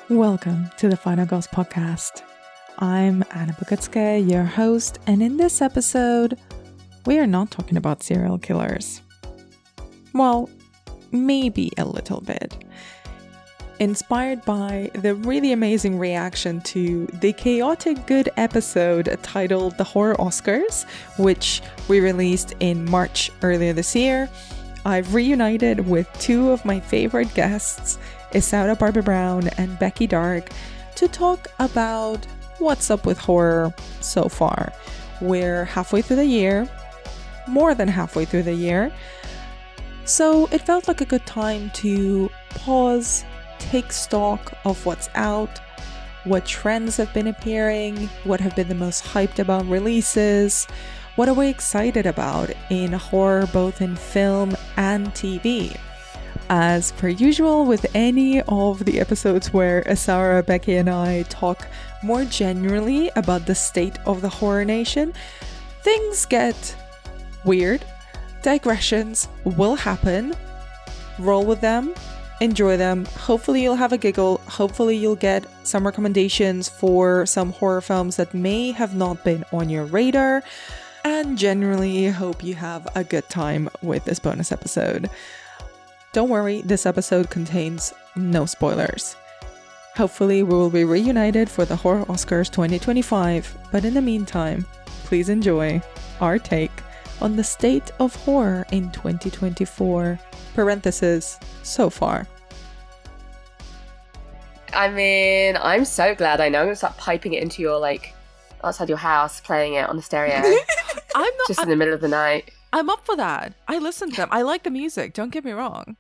Welcome to the Final Girls podcast. I'm Anna Bukatske, your host, and in this episode, we are not talking about serial killers. Well, maybe a little bit. Inspired by the really amazing reaction to the chaotic good episode titled The Horror Oscars, which we released in March earlier this year, I've reunited with two of my favorite guests, Isaura Barbé-Brown and Becky Darke, to talk about what's up with horror so far. We're halfway through the year, more than halfway through the year, so it felt like a good time to pause, take stock of what's out, what trends have been appearing, what have been the most hyped about releases, what are we excited about in horror both in film and TV. As per usual with any of the episodes where Isaura, Becky and I talk more generally about the state of the horror nation, things get weird, digressions will happen, roll with them, enjoy them. Hopefully you'll have a giggle. Hopefully you'll get some recommendations for some horror films that may have not been on your radar. And generally hope you have a good time with this bonus episode. Don't worry, this episode contains no spoilers. Hopefully we will be reunited for the Horror Oscars 2025. But in the meantime, please enjoy our take on the state of horror in 2024. Parenthesis, so far. I mean, I'm so glad I know. I'm going to start piping it into your, outside your house, playing it on the stereo. Just in the middle of the night. I'm up for that. I listen to them. I like the music, don't get me wrong.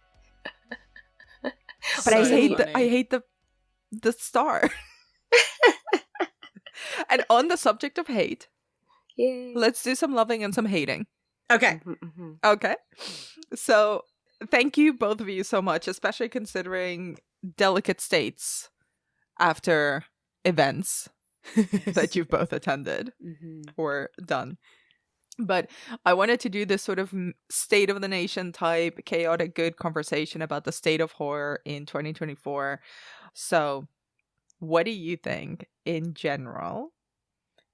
But I hate the star. And on the subject of hate, yay, let's do some loving and some hating. Okay. Mm-hmm. Okay. So thank you both of you so much, especially considering delicate states after events that you've both attended or done. But I wanted to do this sort of state of the nation type chaotic good conversation about the state of horror in 2024. So what do you think in general?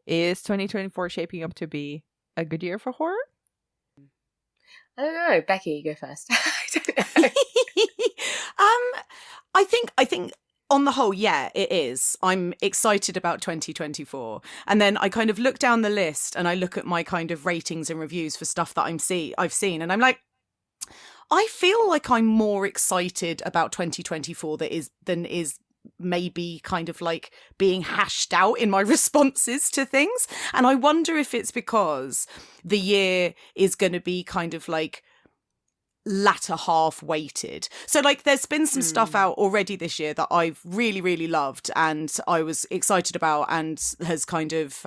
Is 2024 shaping up to be a good year for horror? I don't know. Becky, you go first. I don't know. I think on the whole, yeah, it is. I'm excited about 2024. And then I kind of look down the list and I look at my kind of ratings and reviews for stuff that I've seen. And I'm like, I feel like I'm more excited about 2024 than is maybe kind of like being hashed out in my responses to things. And I wonder if it's because the year is going to be kind of like latter half weighted. So like there's been some stuff out already this year that I've really, really loved and I was excited about and has kind of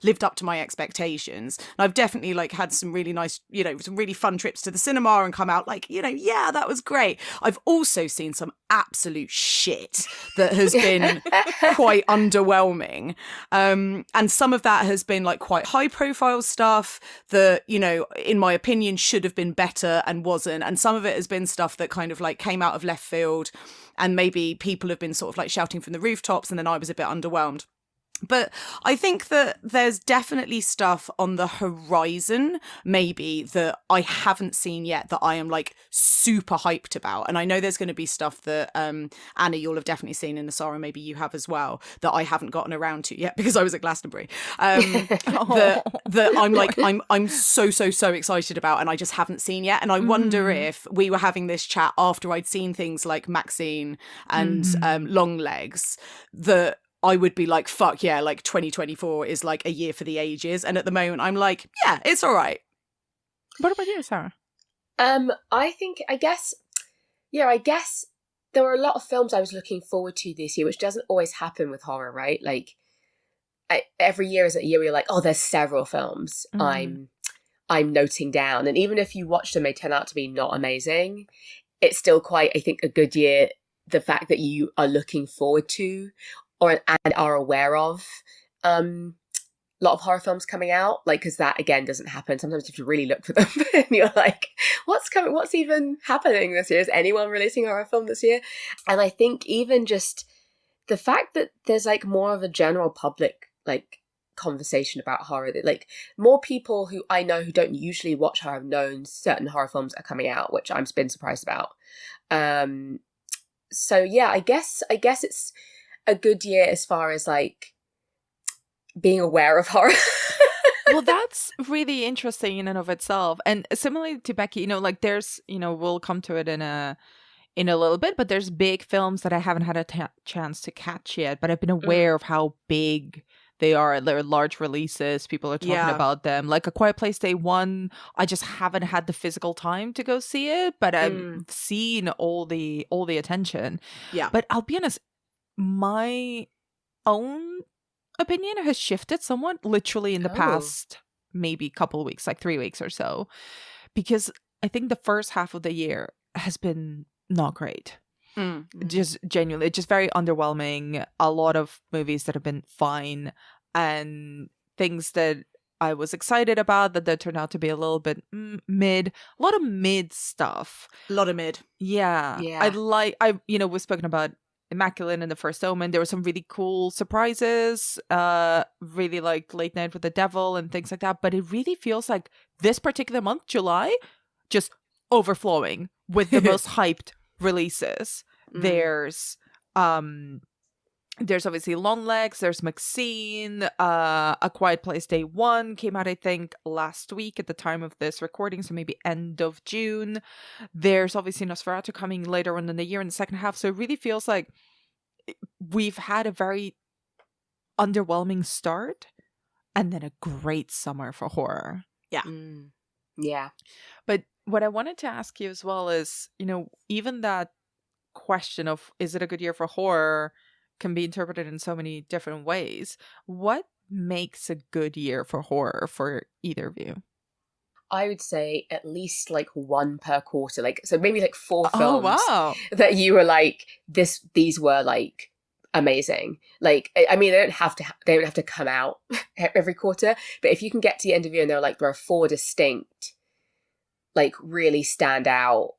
lived up to my expectations. And I've definitely like had some really nice, some really fun trips to the cinema and come out like, yeah, that was great. I've also seen some absolute shit that has been quite underwhelming. And some of that has been like quite high profile stuff that, in my opinion should have been better and wasn't. And some of it has been stuff that kind of like came out of left field and maybe people have been sort of like shouting from the rooftops and then I was a bit underwhelmed. But I think that there's definitely stuff on the horizon, maybe, that I haven't seen yet that I am like super hyped about. And I know there's going to be stuff that Anna, you'll have definitely seen, and Isaura, maybe you have as well, that I haven't gotten around to yet because I was at Glastonbury. That I'm like, I'm so excited about and I just haven't seen yet. And I wonder if we were having this chat after I'd seen things like Maxine and Longlegs, that I would be like, fuck yeah, like 2024 is like a year for the ages. And at the moment, I'm like, yeah, it's all right. What about you, Sarah? I guess there were a lot of films I was looking forward to this year, which doesn't always happen with horror, right? Like every year is a year where you're like, oh, there's several films I'm noting down. And even if you watch them, they turn out to be not amazing. It's still quite, I think, a good year. The fact that you are looking forward to and are aware of lot of horror films coming out, like, because that again doesn't happen. Sometimes you have to really look for them and you're like, what's coming, what's even happening this year? Is anyone releasing a horror film this year? And I think even just the fact that there's like more of a general public like conversation about horror, that like more people who I know who don't usually watch horror have known certain horror films are coming out, which I'm been surprised about. So yeah, I guess it's a good year as far as like being aware of horror. Well, that's really interesting in and of itself. And similarly to Becky, you know, like there's, you know, we'll come to it in a little bit, but there's big films that I haven't had a chance to catch yet, but I've been aware of how big they are. They're large releases. People are talking about them. Like A Quiet Place Day 1, I just haven't had the physical time to go see it, but I've seen all the attention. Yeah. But I'll be honest, my own opinion has shifted somewhat literally in the past maybe couple of weeks, like 3 weeks or so, because I think the first half of the year has been not great. Just genuinely, just very underwhelming. A lot of movies that have been fine, and things that I was excited about that turned out to be a little bit mid. A lot of mid stuff. A lot of mid. Yeah. We've spoken about Immaculate and The First Omen. There were some really cool surprises. Really like Late Night with the Devil and things like that. But it really feels like this particular month, July, just overflowing with the most hyped releases. There's obviously Longlegs, there's McScene, A Quiet Place Day 1 came out I think last week at the time of this recording, so maybe end of June. There's obviously Nosferatu coming later on in the year in the second half, so it really feels like we've had a very underwhelming start and then a great summer for horror. Yeah. But what I wanted to ask you as well is, you know, even that question of is it a good year for horror can be interpreted in so many different ways. What makes a good year for horror for either of you? I would say at least like one per quarter, like so maybe like 4 films that you were like these were like amazing. Like I mean they don't have to come out every quarter, but if you can get to the end of the year and there are 4 distinct like really stand out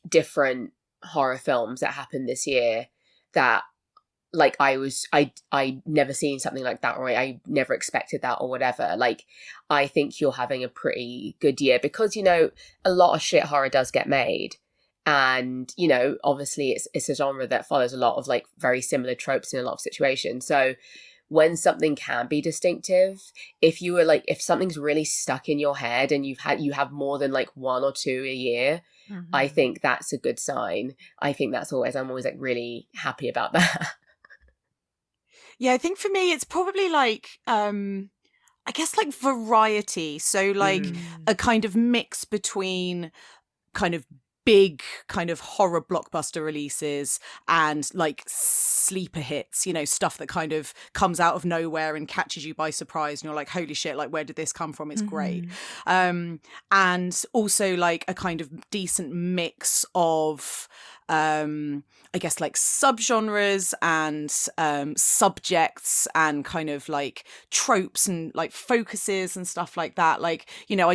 different horror films that happened this year that like I never seen something like that, or I never expected that, or whatever. Like I think you're having a pretty good year because, you know, a lot of shit horror does get made, and, you know, obviously it's a genre that follows a lot of like very similar tropes in a lot of situations. So when something can be distinctive, if something's really stuck in your head and you have more than like 1 or 2 a year, I think that's a good sign. I'm always like really happy about that. Yeah, I think for me it's probably like I guess like variety. So like a kind of mix between kind of big kind of horror blockbuster releases and like sleeper hits, you know, stuff that kind of comes out of nowhere and catches you by surprise and you're like, holy shit, like where did this come from? It's great. And also like a kind of decent mix of I guess like subgenres and subjects and kind of like tropes and like focuses and stuff like that. Like, you know,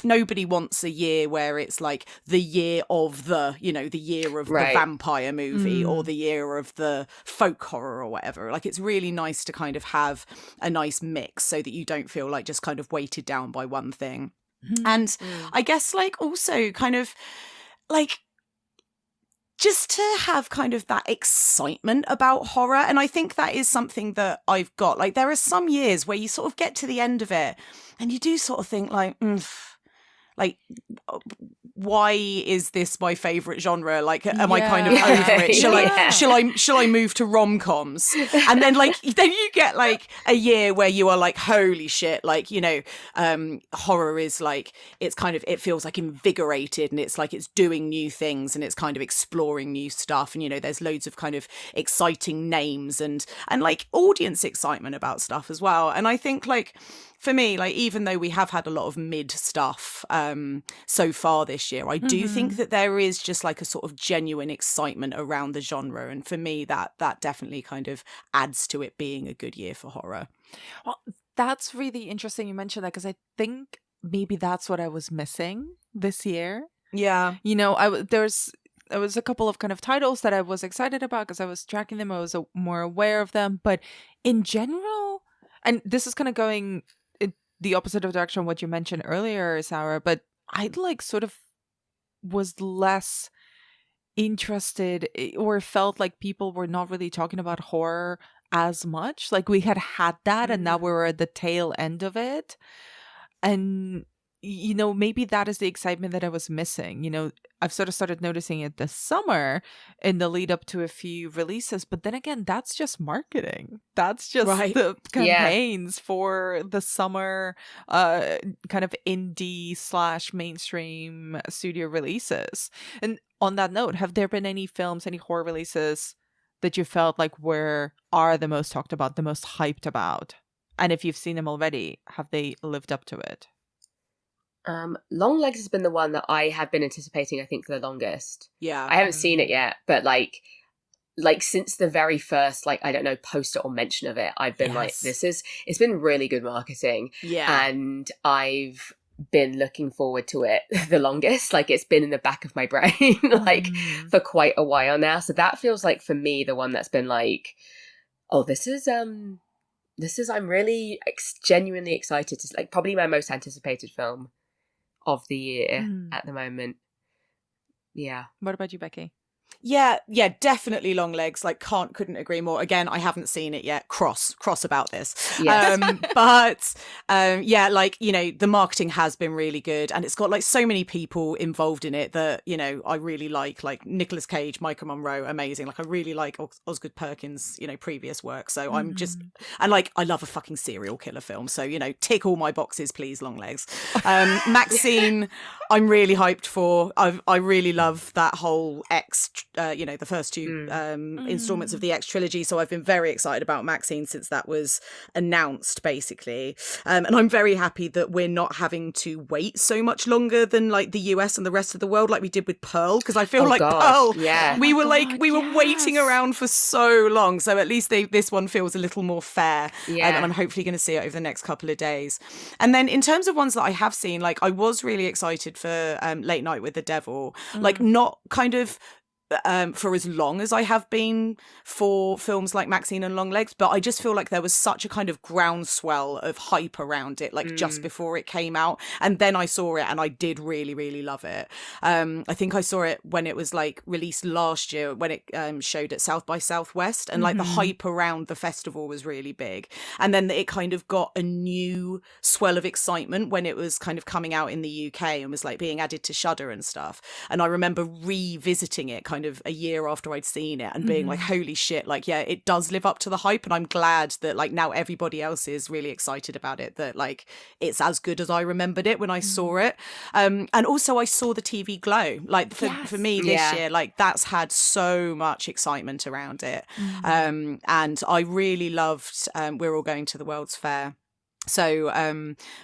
nobody wants a year where it's like the year of the, you know, the year of the vampire movie or the year of the folk horror or whatever. Like, it's really nice to kind of have a nice mix so that you don't feel like just kind of weighted down by one thing. And I guess like also kind of like just to have kind of that excitement about horror. And I think that is something that I've got. Like, there are some years where you sort of get to the end of it and you do sort of think like, like, why is this my favorite genre? Like, am I kind of over it? Shall I move to rom-coms? And then then you get like a year where you are like, holy shit, like, you know, horror is like, it feels like invigorated and it's like it's doing new things and it's kind of exploring new stuff. And, you know, there's loads of kind of exciting names and like audience excitement about stuff as well. And I think like, for me, like, even though we have had a lot of mid stuff so far this year, I do think that there is just like a sort of genuine excitement around the genre. And for me, that definitely kind of adds to it being a good year for horror. Well, that's really interesting you mentioned that, because I think maybe that's what I was missing this year. Yeah. You know, there was a couple of kind of titles that I was excited about because I was tracking them. I was more aware of them. But in general, and this is kind of going in the opposite of direction of what you mentioned earlier, Isaura, but I like sort of was less interested or felt like people were not really talking about horror as much. Like we had that and now we were at the tail end of it. And maybe that is the excitement that I was missing. I've sort of started noticing it this summer in the lead up to a few releases. But then again, that's just marketing. That's just the campaigns for the summer kind of indie / mainstream studio releases. And on that note, have there been any films, any horror releases that you felt like are the most talked about, the most hyped about? And if you've seen them already, have they lived up to it? Longlegs has been the one that I have been anticipating, I think, for the longest. Yeah. I haven't seen it yet, but like since the very first, I don't know, poster or mention of it, I've been it's been really good marketing. Yeah. And I've been looking forward to it the longest. Like it's been in the back of my brain for quite a while now. So that feels like for me the one that's been like, oh, this is I'm really genuinely excited to like probably my most anticipated film of the year at the moment. Yeah. What about you, Becky? Yeah, definitely Longlegs. Like, couldn't agree more. Again, I haven't seen it yet. Cross about this. Yes. But the marketing has been really good, and it's got like so many people involved in it that I really like Nicolas Cage, Micah Monroe, amazing. Like I really like Osgood Perkins, previous work. So I'm just and like I love a fucking serial killer film. So tick all my boxes, please, Longlegs. Maxine, I'm really hyped for. I really love that whole X. The first two installments of the X trilogy. So I've been very excited about Maxine since that was announced, basically. And I'm very happy that we're not having to wait so much longer than like the US and the rest of the world, like we did with Pearl, because I feel Pearl, we were waiting around for so long. So at least this one feels a little more fair. Yeah. And I'm hopefully going to see it over the next couple of days. And then in terms of ones that I have seen, like I was really excited for Late Night with the Devil, like not kind of for as long as I have been for films like Maxine and Longlegs, but I just feel like there was such a kind of groundswell of hype around it, like just before it came out. And then I saw it and I did really, really love it. I think I saw it when it was like released last year, when it showed at South by Southwest, and like the hype around the festival was really big. And then it kind of got a new swell of excitement when it was kind of coming out in the UK and was like being added to Shudder and stuff. And I remember revisiting it kind of a year after I'd seen it and being like, holy shit, like, yeah, it does live up to the hype. And I'm glad that like now everybody else is really excited about it, that like it's as good as I remembered it when I saw it. And also I saw the TV Glow, like for me this year, like that's had so much excitement around it. And I really loved We're All Going to the World's Fair. So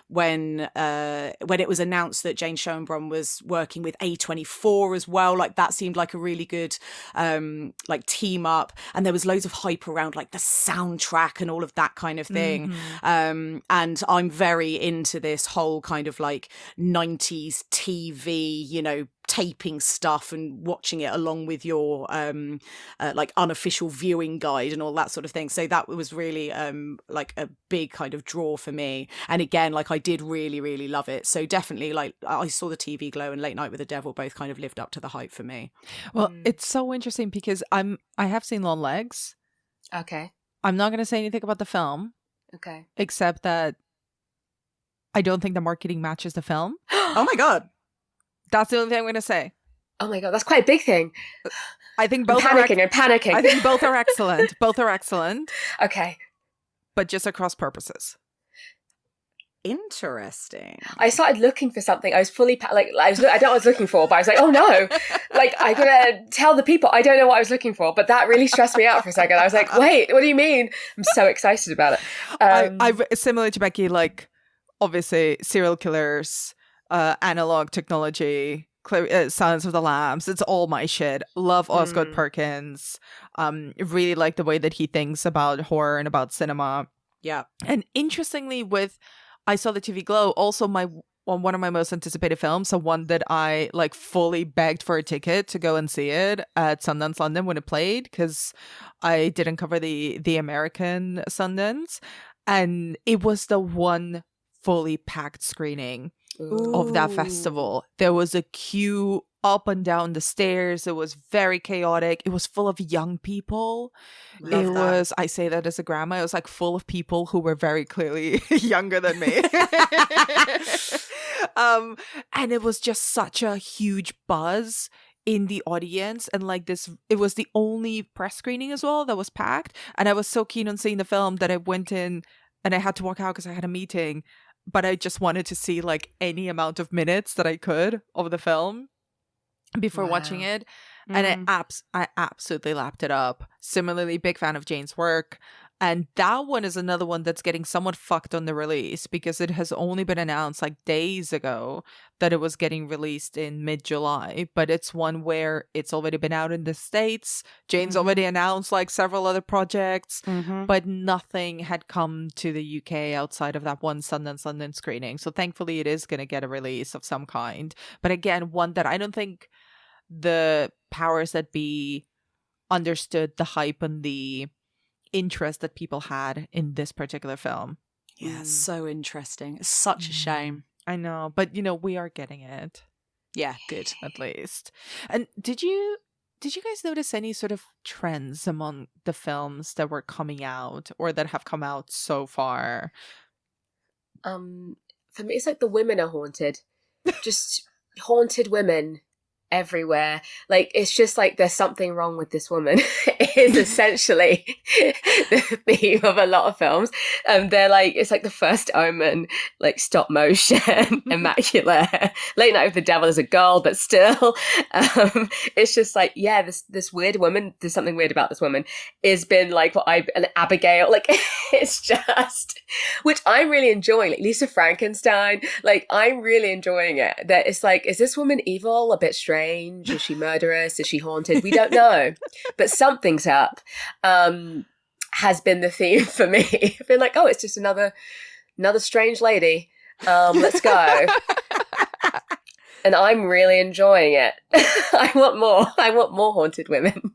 when it was announced that Jane Schoenbrunn was working with A24 as well, like that seemed like a really good like team up, and there was loads of hype around like the soundtrack and all of that kind of thing. And I'm very into this whole kind of like 90s TV, taping stuff and watching it along with your like unofficial viewing guide and all that sort of thing. So that was really like a big kind of draw for me. And again, like I did really, really love it. So definitely like I saw the TV Glow and Late Night with the Devil both kind of lived up to the hype for me. Well, it's so interesting because I have seen Longlegs. Okay. I'm not going to say anything about the film. Okay. Except that I don't think the marketing matches the film. Oh my God. That's the only thing I'm going to say. Oh my God, that's quite a big thing. I think both I'm panicking. I think both are excellent. Both are excellent. Okay. But just across purposes. Interesting. I started looking for something. I was fully I don't know what I was looking for, but I was like, oh no, like I'm gonna tell the people I don't know what I was looking for. But that really stressed me out for a second. I was like, wait, what do you mean? I'm so excited about it. I similar to Becky, like obviously serial killers, analog technology, Silence of the Lambs. It's all my shit. Love Osgood Perkins. Really like the way that he thinks about horror and about cinema. Yeah. And interestingly, I saw the TV Glow. Also, one of my most anticipated films, so one that I like fully begged for a ticket to go and see it at Sundance London when it played, because I didn't cover the American Sundance, and it was the one fully packed screening of that festival. There was a queue up and down the stairs. It was very chaotic. It was full of young people. I say that as a grandma, it was like full of people who were very clearly younger than me. And it was just such a huge buzz in the audience, and like this, it was the only press screening as well that was packed, and I was so keen on seeing the film that I went in and I had to walk out because I had a meeting, but I just wanted to see like any amount of minutes that I could of the film before watching it. And I absolutely lapped it up. Similarly, big fan of Jane's work. And that one is another one that's getting somewhat fucked on the release, because it has only been announced like days ago that it was getting released in mid-July. But it's one where it's already been out in the States. Jane's already announced like several other projects, but nothing had come to the UK outside of that one Sundance London screening. So thankfully it is going to get a release of some kind. But again, one that I don't think the powers that be understood the hype and the interest that people had in this particular film. Yeah, so interesting. It's such a shame. I know, but you know, we are getting it. Yeah, good. At least. And did you guys notice any sort of trends among the films that were coming out or that have come out so far? For me, it's like the women are haunted. Just haunted women everywhere. Like, it's just like there's something wrong with this woman. It is essentially the theme of a lot of films. They're like, it's like The First Omen, like stop motion, immaculate. Late Night with the Devil is a girl, but still, it's just like, yeah, this weird woman. There's something weird about this woman. Has been like an Abigail. Like, it's just, which I'm really enjoying. Like Lisa Frankenstein. Like, I'm really enjoying it. That it's like, is this woman evil? A bit strange? Is she murderous? Is she haunted? We don't know, but something's up. Has been the theme for me. I've been like, oh, it's just another strange lady. Let's go. And I'm really enjoying it. I want more haunted women.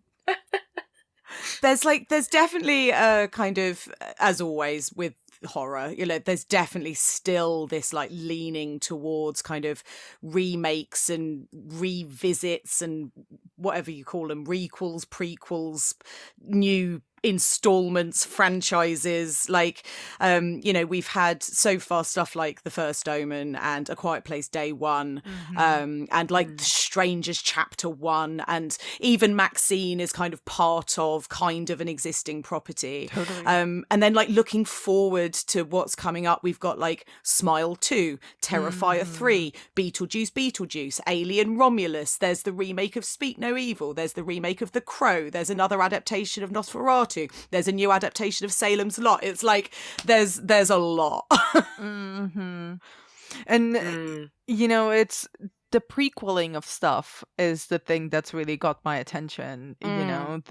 There's definitely a kind of, as always with horror, you know, there's definitely still this like leaning towards kind of remakes and revisits and whatever you call them, requels, prequels, new installments, franchises. Like, you know, we've had so far stuff like The First Omen and A Quiet Place Day One, and like The Strangers Chapter One, and even Maxine is kind of part of kind of an existing property. Totally. And then like looking forward to what's coming up, we've got like Smile 2, Terrifier 3, Beetlejuice, Alien Romulus. There's the remake of Speak No Evil. There's the remake of The Crow. There's another adaptation of Nosferatu. There's a new adaptation of Salem's Lot. It's like there's a lot. And you know, it's the prequeling of stuff is the thing that's really got my attention. You know,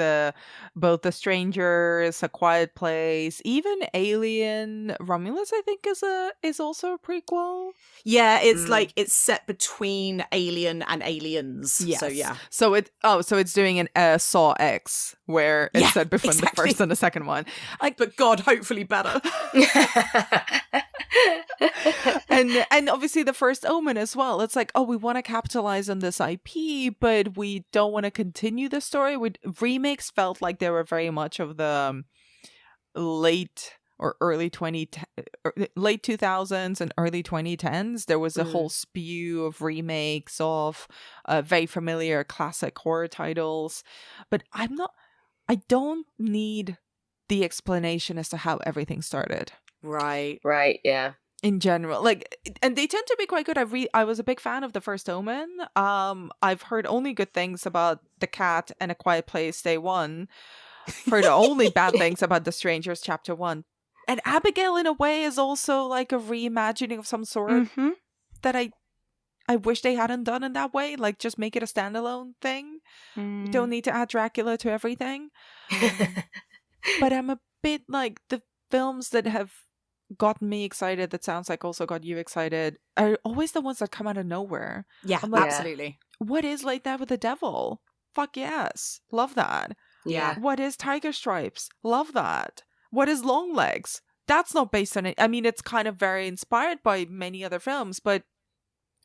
both The Strangers, A Quiet Place, even Alien Romulus, I think is also a prequel. Yeah, it's like it's set between Alien and Aliens. Yes. So yeah. So it's doing an Saw X where it's set between the first and the second one. Like, but God, hopefully better. and obviously The First Omen as well. It's like, oh, we want to capitalize on this IP, but we don't want to continue the story. Remakes felt like they were very much of the late or late 2000s and early 2010s. There was a whole spew of remakes of very familiar classic horror titles, but I don't need the explanation as to how everything started. Right, yeah. In general, like, and they tend to be quite good. I was a big fan of The First Omen. I've heard only good things about The Cat and A Quiet Place Day One. Heard only bad things about The Strangers Chapter One. And Abigail, in a way, is also like a reimagining of some sort that I wish they hadn't done in that way. Like, just make it a standalone thing. You don't need to add Dracula to everything. But I'm a bit like the films that have gotten me excited, that sounds like also got you excited, are always the ones that come out of nowhere. Yeah, I'm like, absolutely. What is Late Night with the Devil? Fuck yes. Love that. Yeah. What is Tiger Stripes? Love that. What is Long Legs? That's not based on it. I mean, it's kind of very inspired by many other films, but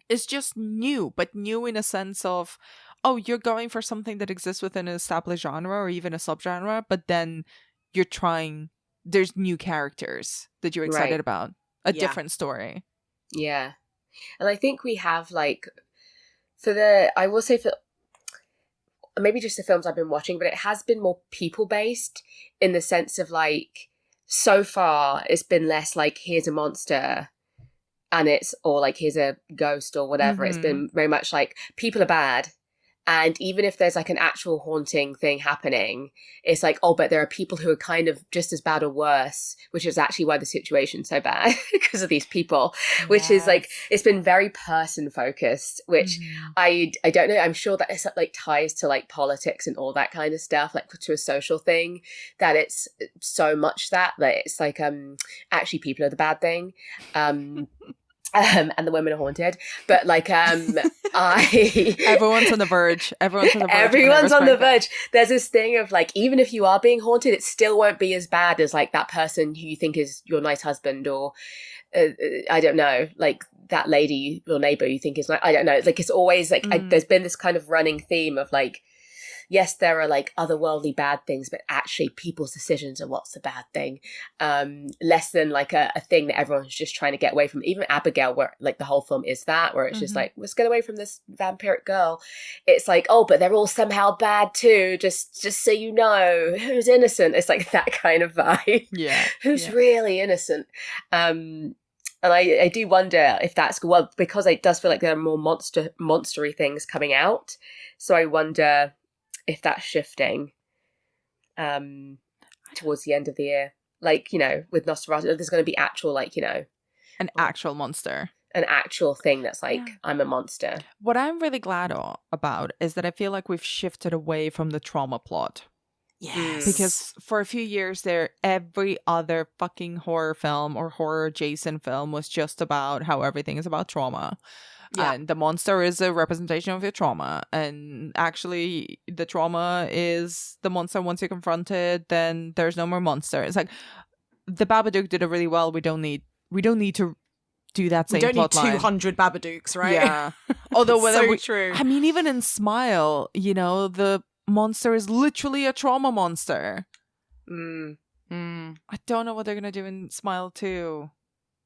it's just new, but new in a sense of, oh, you're going for something that exists within an established genre or even a subgenre, but then you're trying, there's new characters that you're excited Right. about. A Yeah. different story. Yeah. And I think we have like, I will say for maybe just the films I've been watching, but it has been more people based in the sense of like, so far it's been less like, here's a monster and or like, here's a ghost or whatever. It's been very much like, people are bad. And even if there's like an actual haunting thing happening, it's like, oh, but there are people who are kind of just as bad or worse, which is actually why the situation's so bad because of these people, which is like, it's been very person focused, which I don't know. I'm sure that it's like ties to like politics and all that kind of stuff, like to a social thing, that it's so much that it's like, actually people are the bad thing. And the women are haunted, but like Everyone's on the verge. Everyone's on the verge. There's this thing of like, even if you are being haunted, it still won't be as bad as like that person who you think is your nice husband, or I don't know, like that lady, your neighbor, you think is like, I don't know. Like, it's always like there's been this kind of running theme of like, yes, there are like otherworldly bad things, but actually people's decisions are what's the bad thing. Less than like a thing that everyone's just trying to get away from. Even Abigail, where like the whole film is that, where it's just like, let's get away from this vampiric girl. It's like, oh, but they're all somehow bad too. Just so you know, who's innocent? It's like that kind of vibe. Yeah. Who's really innocent? And I do wonder if that's, well, because it does feel like there are more monstery things coming out. So I wonder if that's shifting towards the end of the year. Like, you know, with Nosferatu, there's going to be actual, like, you know, an actual monster. An actual thing that's like, I'm a monster. What I'm really glad about is that I feel like we've shifted away from the trauma plot. Yes. Because for a few years there, every other fucking horror film or horror adjacent film was just about how everything is about trauma. Yeah. And the monster is a representation of your trauma. And actually, the trauma is the monster. Once you confront it, then there's no more monster. It's like, the Babadook did it really well. We don't need to do that same plotline. We don't need 200 Babadooks, right? Yeah. Although whether true. I mean, even in Smile, you know, the monster is literally a trauma monster. I don't know what they're gonna do in Smile 2.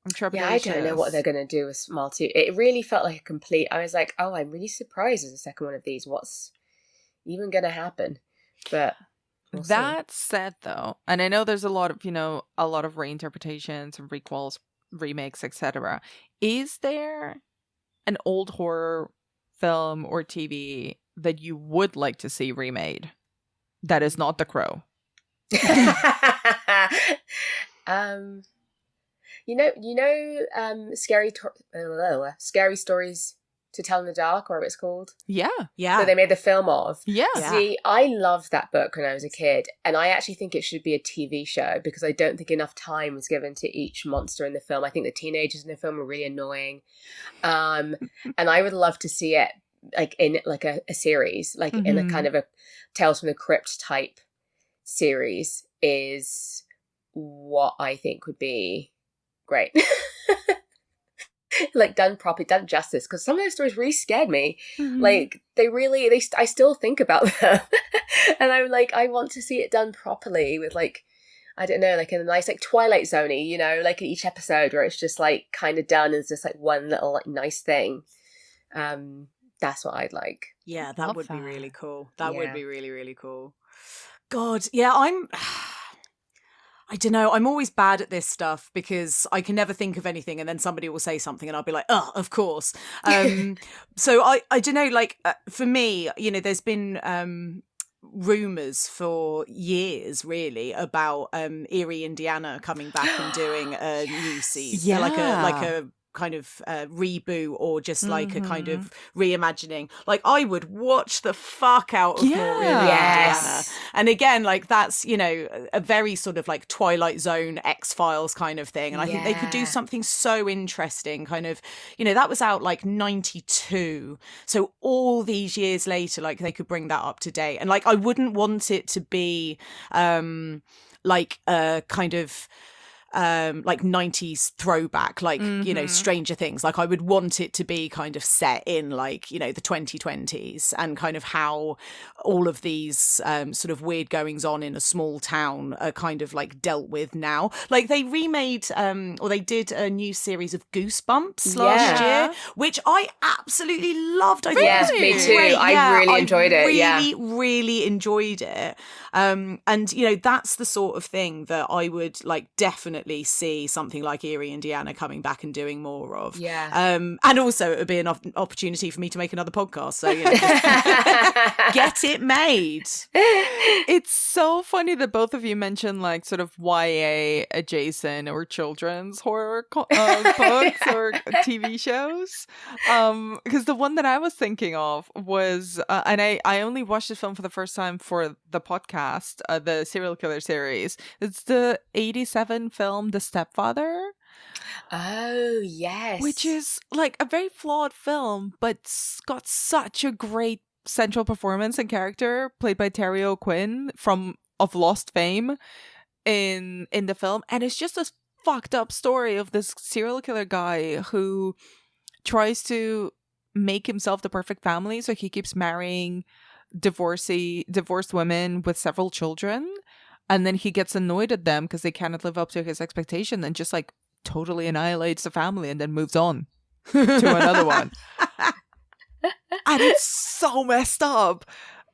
I'm trepidatious. Yeah, I don't know what they're going to do with Smile 2. It really felt like a complete... I was like, oh, I'm really surprised as a second one of these. What's even going to happen? But we'll that see. said, though, and I know there's a lot of, you know, a lot of reinterpretations and requels, remakes, etc. Is there an old horror film or TV that you would like to see remade that is not The Crow? Scary Stories to Tell in the Dark, or what it's called. Yeah. So they made the film of. Yeah. See, I loved that book when I was a kid, and I actually think it should be a TV show because I don't think enough time was given to each monster in the film. I think the teenagers in the film were really annoying, and I would love to see it like in like a series, like in a kind of a Tales from the Crypt type series is what I think would be great. Like done properly, done justice, because some of those stories really scared me. Like I still think about them and I'm like, I want to see it done properly with like, I don't know, like in a nice like Twilight Zone-y, you know, like in each episode where it's just like kind of done as just like one little like nice thing. That's what I'd like. Yeah, that would be really cool. That would be really, really cool. God, yeah, I don't know. I'm always bad at this stuff because I can never think of anything and then somebody will say something and I'll be like, oh, of course. So I don't know, like for me, you know, there's been rumours for years really about Erie, Indiana coming back and doing a new season. Yeah. Like a kind of reboot or just like a kind of reimagining. Like I would watch the fuck out of more Indiana. And again, like that's, you know, a very sort of like Twilight Zone, X-Files kind of thing. And I think they could do something so interesting, kind of, you know, that was out like 92. So all these years later, like they could bring that up to date. And like I wouldn't want it to be like a kind of like 90s throwback, like you know, Stranger Things. Like I would want it to be kind of set in like, you know, the 2020s, and kind of how all of these sort of weird goings on in a small town are kind of like dealt with now. Like they remade or they did a new series of Goosebumps last year, which I absolutely loved. I think it was me too. great. I really enjoyed it. Really enjoyed it. And you know, that's the sort of thing that I would like definitely see something like Erie, Indiana coming back and doing more of. And also it would be an opportunity for me to make another podcast. So, you know, just get it made. It's so funny that both of you mentioned like sort of YA adjacent or children's horror books or TV shows. Because the one that I was thinking of was, and I only watched this film for the first time for the podcast, the serial killer series. It's the 87 film The Stepfather. Oh, yes. Which is like a very flawed film, but got such a great central performance and character played by Terry O'Quinn of Lost fame in the film. And it's just a fucked up story of this serial killer guy who tries to make himself the perfect family. So he keeps marrying divorced women with several children. And then he gets annoyed at them because they cannot live up to his expectation and just like totally annihilates the family and then moves on to another one. And it's so messed up.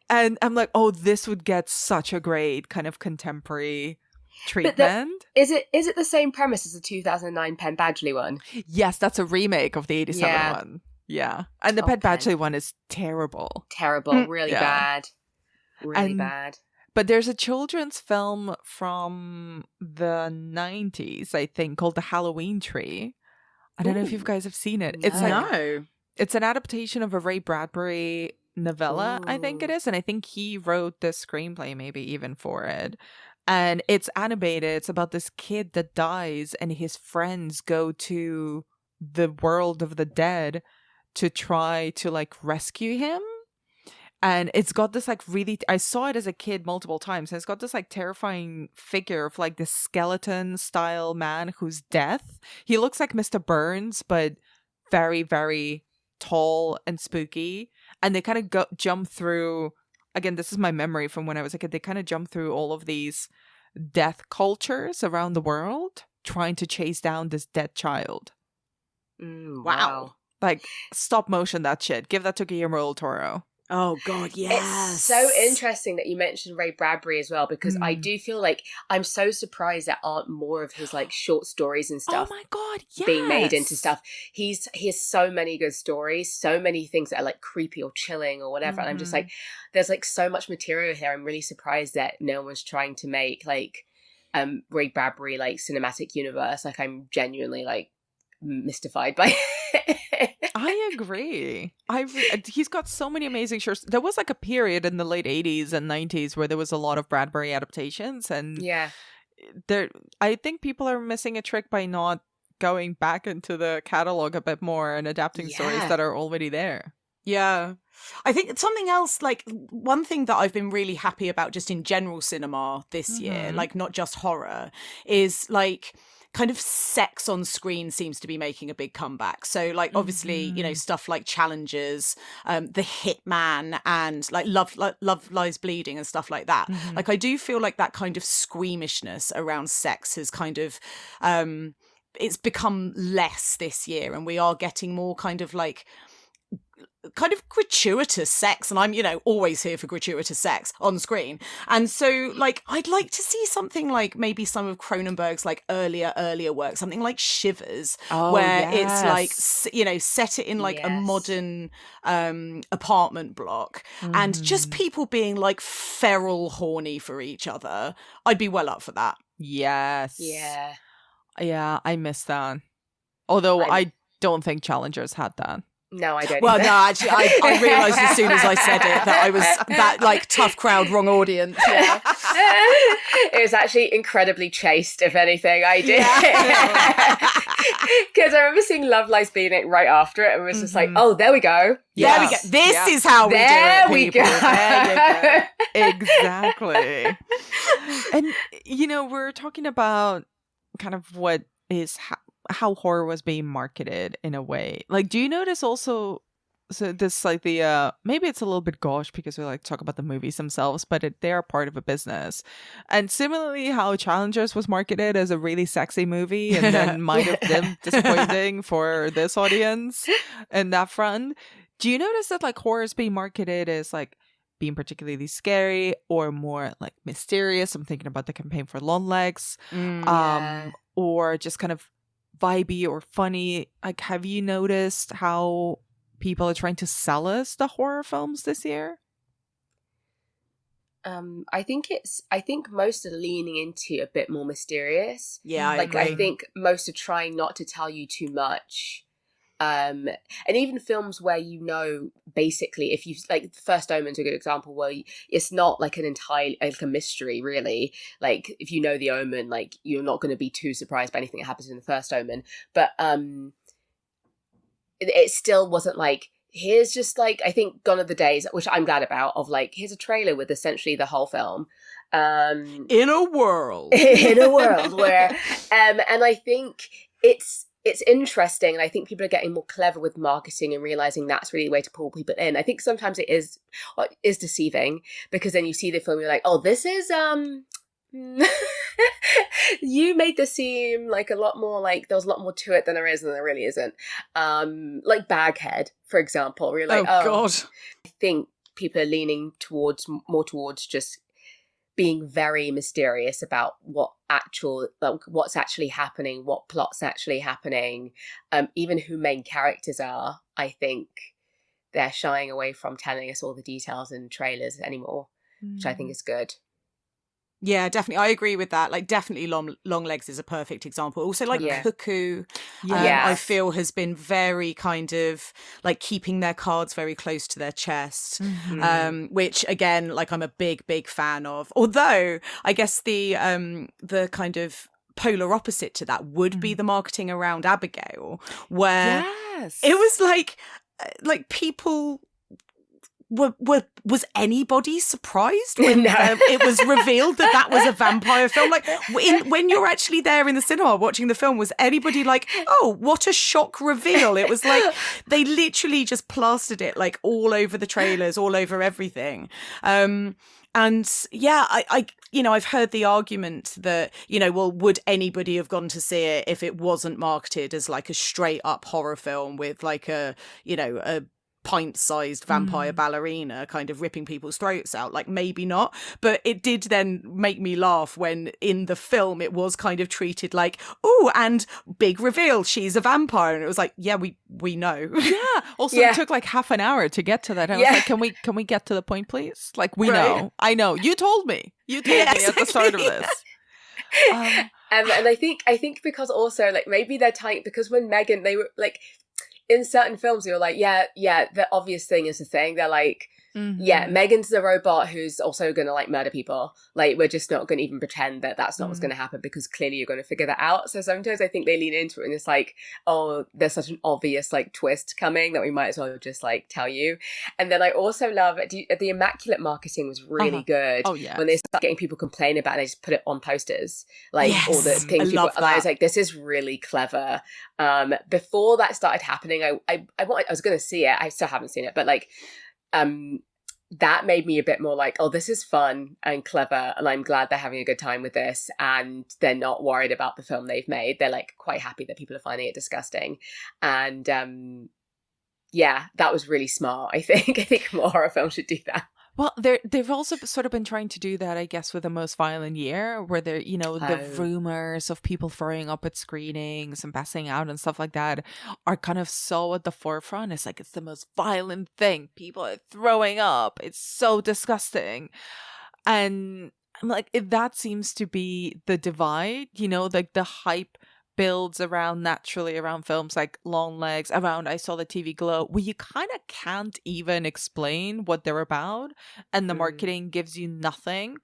And I'm like, oh, this would get such a great kind of contemporary treatment. Is it the same premise as the 2009 Penn Badgley one? Yes, that's a remake of the 87 one. Yeah. And the Penn Badgley one is terrible. Terrible. Really bad. Really bad. But there's a children's film from the 90s, I think, called The Halloween Tree. I don't know if you guys have seen it. No. It's an adaptation of a Ray Bradbury novella, I think it is. And I think he wrote the screenplay maybe even for it. And it's animated. It's about this kid that dies and his friends go to the world of the dead to try to like rescue him. And it's got this like really, I saw it as a kid multiple times. And it's got this like terrifying figure of like this skeleton style man who's death. He looks like Mr. Burns, but very, very tall and spooky. And they kind of jump through, again, this is my memory from when I was a kid. They kind of jump through all of these death cultures around the world, trying to chase down this dead child. Wow. Like stop motion that shit. Give that to Guillermo del Toro. Oh God, yes. It's so interesting that you mentioned Ray Bradbury as well, because I do feel like I'm so surprised there aren't more of his like short stories and stuff. Oh my God, yes. Being made into stuff. He has so many good stories, so many things that are like creepy or chilling or whatever. And I'm just like, there's like so much material here. I'm really surprised that no one's trying to make like Ray Bradbury like cinematic universe. Like I'm genuinely like mystified by it. I agree. He's got so many amazing shorts. There was like a period in the late 80s and 90s where there was a lot of Bradbury adaptations, and I think people are missing a trick by not going back into the catalog a bit more and adapting stories that are already there. Yeah. I think it's something else, like one thing that I've been really happy about just in general cinema this year, like not just horror, is like kind of sex on screen seems to be making a big comeback. So like obviously, you know, stuff like Challengers, The Hitman, and like Love Lies Bleeding and stuff like that. Like I do feel like that kind of squeamishness around sex has kind of it's become less this year, and we are getting more kind of gratuitous sex, and I'm, you know, always here for gratuitous sex on screen. And so like I'd like to see something like maybe some of Cronenberg's like earlier work, something like Shivers, where it's like, you know, set it in like a modern apartment block and just people being like feral horny for each other. I'd be well up for that. Yes. Yeah, I miss that. Although I don't think Challengers had that. No, I don't. Well, either. no, actually, I realised as soon as I said it that I was that like tough crowd, wrong audience. Yeah. It was actually incredibly chaste, if anything. I did. Because I remember seeing Love Lies Bleeding right after it and was just like, oh, there we go. There we go. This is how we do it, There we people. go. There you go. Exactly. And, we're talking about kind of what is how horror was being marketed in a way. Like, do you notice also, so this like the maybe it's a little bit gauche because we like to talk about the movies themselves, but they are part of a business. And similarly, how Challengers was marketed as a really sexy movie and then might have been disappointing for this audience and that front. Do you notice that like horror is being marketed as like being particularly scary or more like mysterious? I'm thinking about the campaign for Long Legs, or just kind of vibey or funny. Like, have you noticed how people are trying to sell us the horror films this year? I think most are leaning into a bit more mysterious. Yeah, I like agree. I think most are trying not to tell you too much. And even films where basically, if you like, First Omen's a good example where it's not like an entirely like a mystery really. Like if you know the Omen, like you're not going to be too surprised by anything that happens in the First Omen. But it still wasn't like, here's just like, I think Gone Are the Days, which I'm glad about, of like, here's a trailer with essentially the whole film. In a world where, and I think it's interesting, and I think people are getting more clever with marketing and realizing that's really a way to pull people in. I think sometimes it is deceiving because then you see the film, you're like, oh, this is you made this seem like a lot more like there was a lot more to it than there is, and there really isn't. Like Baghead, for example, where you're like, oh God. I think people are leaning more towards just being very mysterious about what's actually happening, what plot's actually happening, even who main characters are. I think they're shying away from telling us all the details in trailers anymore, which I think is good. Yeah, definitely. I agree with that. Like, definitely Long Legs is a perfect example. Also, like Cuckoo, I feel has been very kind of like keeping their cards very close to their chest, which again, like I'm a big fan of. Although I guess the kind of polar opposite to that would be the marketing around Abigail, where it was like people. Was anybody surprised when it was revealed that was a vampire film? Like when you're actually there in the cinema watching the film, was anybody like, oh, what a shock reveal? It was like they literally just plastered it like all over the trailers, all over everything. And yeah, I've heard the argument that, well, would anybody have gone to see it if it wasn't marketed as like a straight up horror film with like a pint-sized vampire ballerina kind of ripping people's throats out? Like, maybe not, but it did then make me laugh when in the film it was kind of treated like, oh, and big reveal, she's a vampire, and it was like, yeah, we know. Also it took like half an hour to get to that. I was like, can we get to the point, please? Like, we know, I know, you told me at the start of this. And I think because also like maybe they're tight, because when Megan, they were like, in certain films, you're like, yeah, the obvious thing is the thing. They're like, Megan's the robot who's also going to like murder people. Like, we're just not going to even pretend that that's not what's going to happen, because clearly you're going to figure that out. So sometimes I think they lean into it and it's like, oh, there's such an obvious like twist coming that we might as well just like tell you. And then I also love the Immaculate marketing was really good. Oh yeah, when they start getting people complaining about it, and they just put it on posters, like all the things. And I was like, this is really clever. Before that started happening, I was going to see it. I still haven't seen it, but like, that made me a bit more like, oh, this is fun and clever, and I'm glad they're having a good time with this, and they're not worried about the film they've made. They're like quite happy that people are finding it disgusting. And that was really smart. I think more horror films should do that. Well, they've also sort of been trying to do that, I guess, with The Most Violent Year, where they're, the rumors of people throwing up at screenings and passing out and stuff like that are kind of so at the forefront. It's like, it's the most violent thing. People are throwing up. It's so disgusting. And I'm like, that seems to be the divide, like the hype builds around naturally around films like Long Legs, around I Saw the TV Glow, where you kind of can't even explain what they're about, and the marketing gives you nothing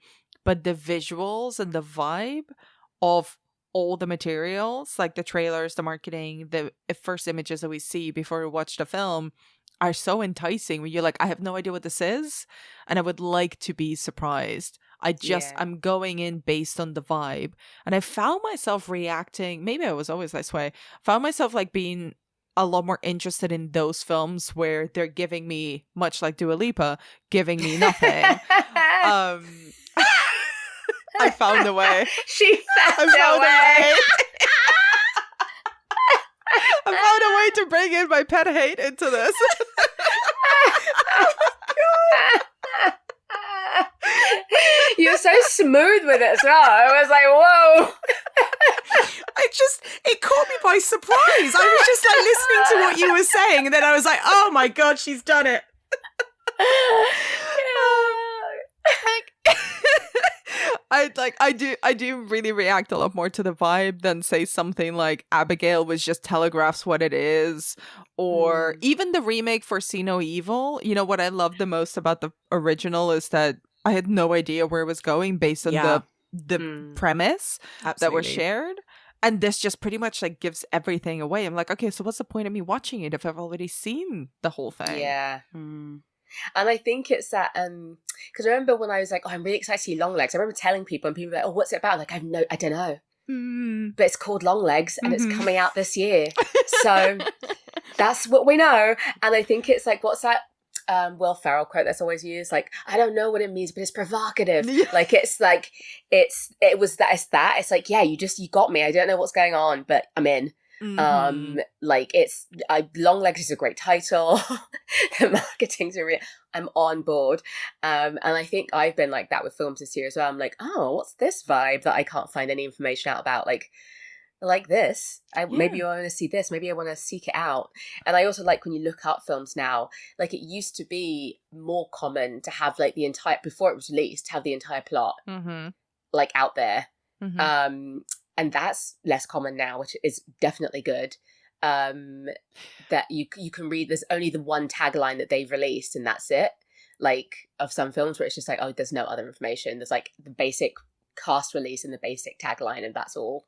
but the visuals and the vibe of all the materials, like the trailers, the marketing, the first images that we see before we watch the film are so enticing, where you're like, I have no idea what this is, and I would like to be surprised. I'm going in based on the vibe. And I found myself reacting, maybe I was always this way, found myself like being a lot more interested in those films where they're giving me, much like Dua Lipa, giving me nothing. I found a way. She found a way. I found a way to bring in my pet hate into this. Oh my God. You're so smooth with it as well. I was like, whoa. It caught me by surprise. I was just like listening to what you were saying, and then I was like, oh my God, she's done it. I do really react a lot more to the vibe than say something like Abigail, which just telegraphs what it is, or even the remake for See No Evil. You know, what I love the most about the original is that I had no idea where it was going based on the premise that was shared. And this just pretty much like gives everything away. I'm like, okay, so what's the point of me watching it if I've already seen the whole thing? Yeah. And I think it's that, because I remember when I was like, oh, I'm really excited to see Long Legs. I remember telling people, and people were like, oh, what's it about? Like, I don't know. But it's called Long Legs, and it's coming out this year. So that's what we know. And I think it's like, what's that Will Ferrell quote that's always used? Like, I don't know what it means, but it's provocative. Like, it's like, it's like, yeah, you got me. I don't know what's going on, but I'm in. Like, Long Legs is a great title. The marketing's I'm on board. And I think I've been like that with films this year as well. I'm like, oh, what's this vibe that I can't find any information out about? Like this. Maybe I want to see this. Maybe I want to seek it out. And I also like when you look up films now, like, it used to be more common to have like the entire, before it was released, have the entire plot like out there. And that's less common now, which is definitely good. That you can read, there's only the one tagline that they've released, and that's it. Like, of some films where it's just like, oh, there's no other information. There's like the basic cast release and the basic tagline, and that's all.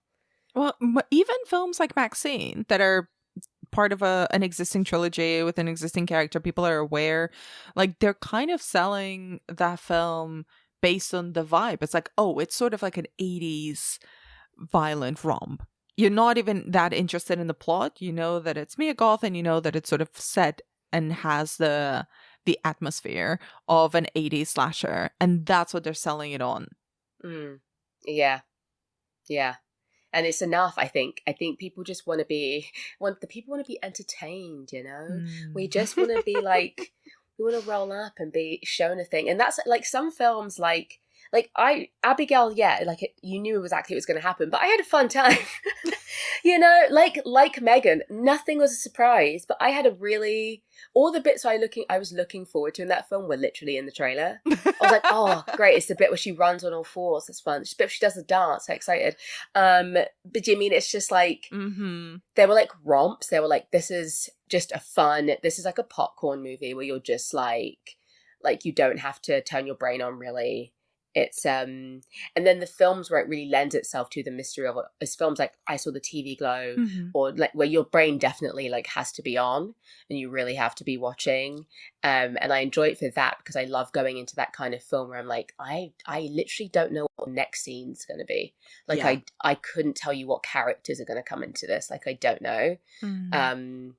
Well, even films like Maxine that are part of an existing trilogy with an existing character, people are aware, like, they're kind of selling that film based on the vibe. It's like, oh, it's sort of like an 80s violent romp. You're not even that interested in the plot. You know that it's Mia Goth, and you know that it's sort of set and has the atmosphere of an 80s slasher, and that's what they're selling it on. Yeah. And it's enough, I think. I think people just want to be entertained, you know? We just want to be like, we want to roll up and be shown a thing. And that's like some films, like Abigail, you knew exactly what was going to happen, but I had a fun time. You know, like Megan, nothing was a surprise, but I had all the bits I was looking forward to in that film were literally in the trailer. I was like, oh, great, it's the bit where she runs on all fours, that's fun. It's the bit where she does the dance, so excited. But you mean, it's just like, they were like romps, they were like, this is just this is like a popcorn movie where you're just like you don't have to turn your brain on, really. It's and then the films where it really lends itself to the mystery of it is films like I Saw the TV Glow, or like where your brain definitely like has to be on and you really have to be watching. And I enjoy it for that, because I love going into that kind of film where I'm like, I literally don't know what the next scene's going to be. Like, I couldn't tell you what characters are going to come into this. Like, I don't know. And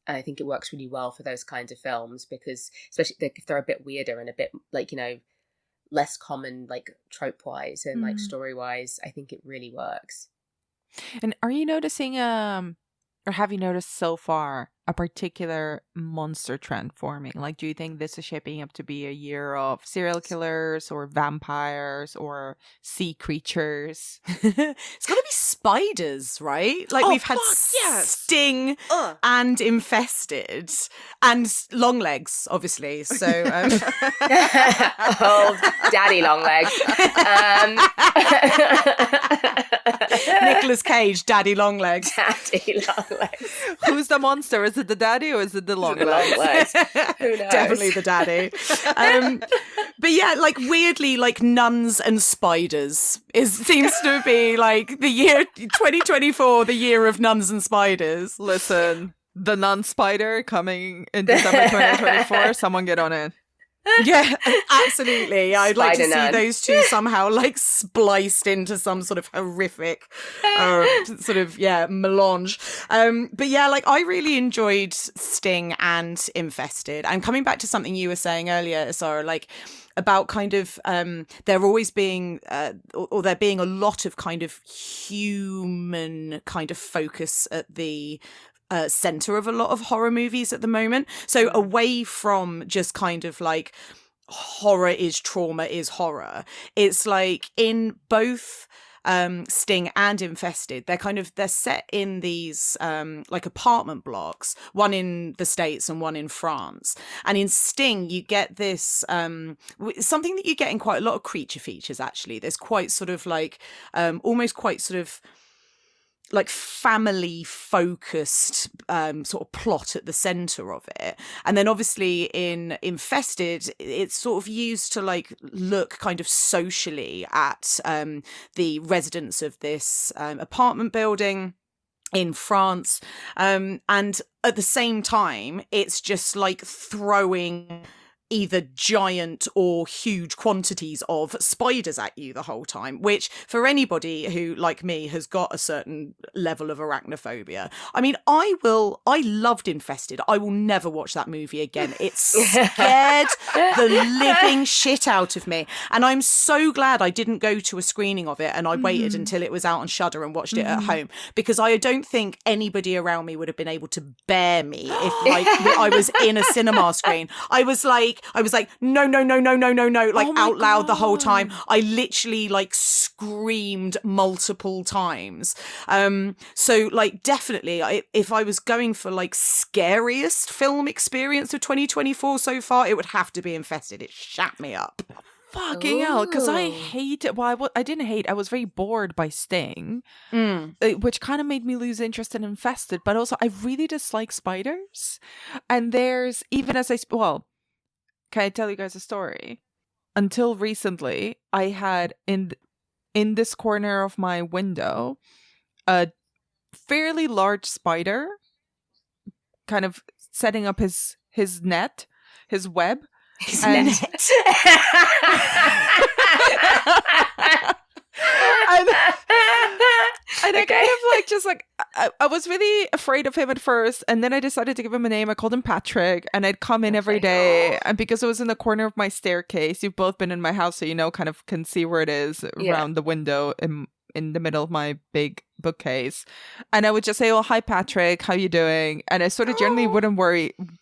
I think it works really well for those kinds of films, because especially if they're a bit weirder and a bit like, you know, less common, like trope wise and like story wise, I think it really works. And are you noticing or have you noticed so far a particular monster trend forming? Like, do you think this is shaping up to be a year of serial killers or vampires or sea creatures? It's got to be spiders, right? Like, we've had Sting and Infested and Long Legs, obviously. So, old daddy Long Legs. Nicolas Cage, Daddy Longlegs. Daddy Longlegs. Who's the monster? Is it the daddy or is it the long The long legs? legs. Who knows? Definitely the daddy. But yeah, like weirdly, like nuns and spiders seems to be like the year 2024, the year of nuns and spiders. Listen, the nun spider coming in December 2024. Someone get on it. Yeah, absolutely. I'd like to Spider see nun. those two somehow like spliced into some sort of horrific melange. But yeah, like I really enjoyed Sting and Infested. And coming back to something you were saying earlier, Isaura, like about kind of there always being or there being a lot of kind of human kind of focus at the center of a lot of horror movies at the moment. So away from just kind of like horror is trauma is horror, it's like in both Sting and Infested, they're set in these like apartment blocks, one in the States and one in France. And in Sting you get this something that you get in quite a lot of creature features actually. There's quite sort of like almost quite sort of like family focused sort of plot at the center of it. And then obviously in Infested, it's sort of used to like look kind of socially at the residents of this apartment building in France. And at the same time, it's just like throwing either giant or huge quantities of spiders at you the whole time, which for anybody who, like me, has got a certain level of arachnophobia, I mean, I loved Infested. I will never watch that movie again. It scared the living shit out of me. And I'm so glad I didn't go to a screening of it and I waited until it was out on Shudder and watched it at home, because I don't think anybody around me would have been able to bear me if like I was in a cinema screen. I was like, no, like out loud the whole time. I literally like screamed multiple times. So like definitely if I was going for like scariest film experience of 2024 so far, it would have to be Infested. It shat me up. Fucking hell, because I hate it. Well, I didn't hate. I was very bored by Sting, which kind of made me lose interest in Infested. But also, I really dislike spiders. And there's, even as well, can I tell you guys a story? Until recently, I had in this corner of my window a fairly large spider kind of setting up his net, his web. His and net. And I kind of like just like I was really afraid of him at first, and then I decided to give him a name. I called him Patrick, and I'd come in every day, and because it was in the corner of my staircase, you've both been in my house, so you know, kind of can see where it is around the window in the middle of my big bookcase, and I would just say, "Oh, hi Patrick, how you doing?" And I sort of generally wouldn't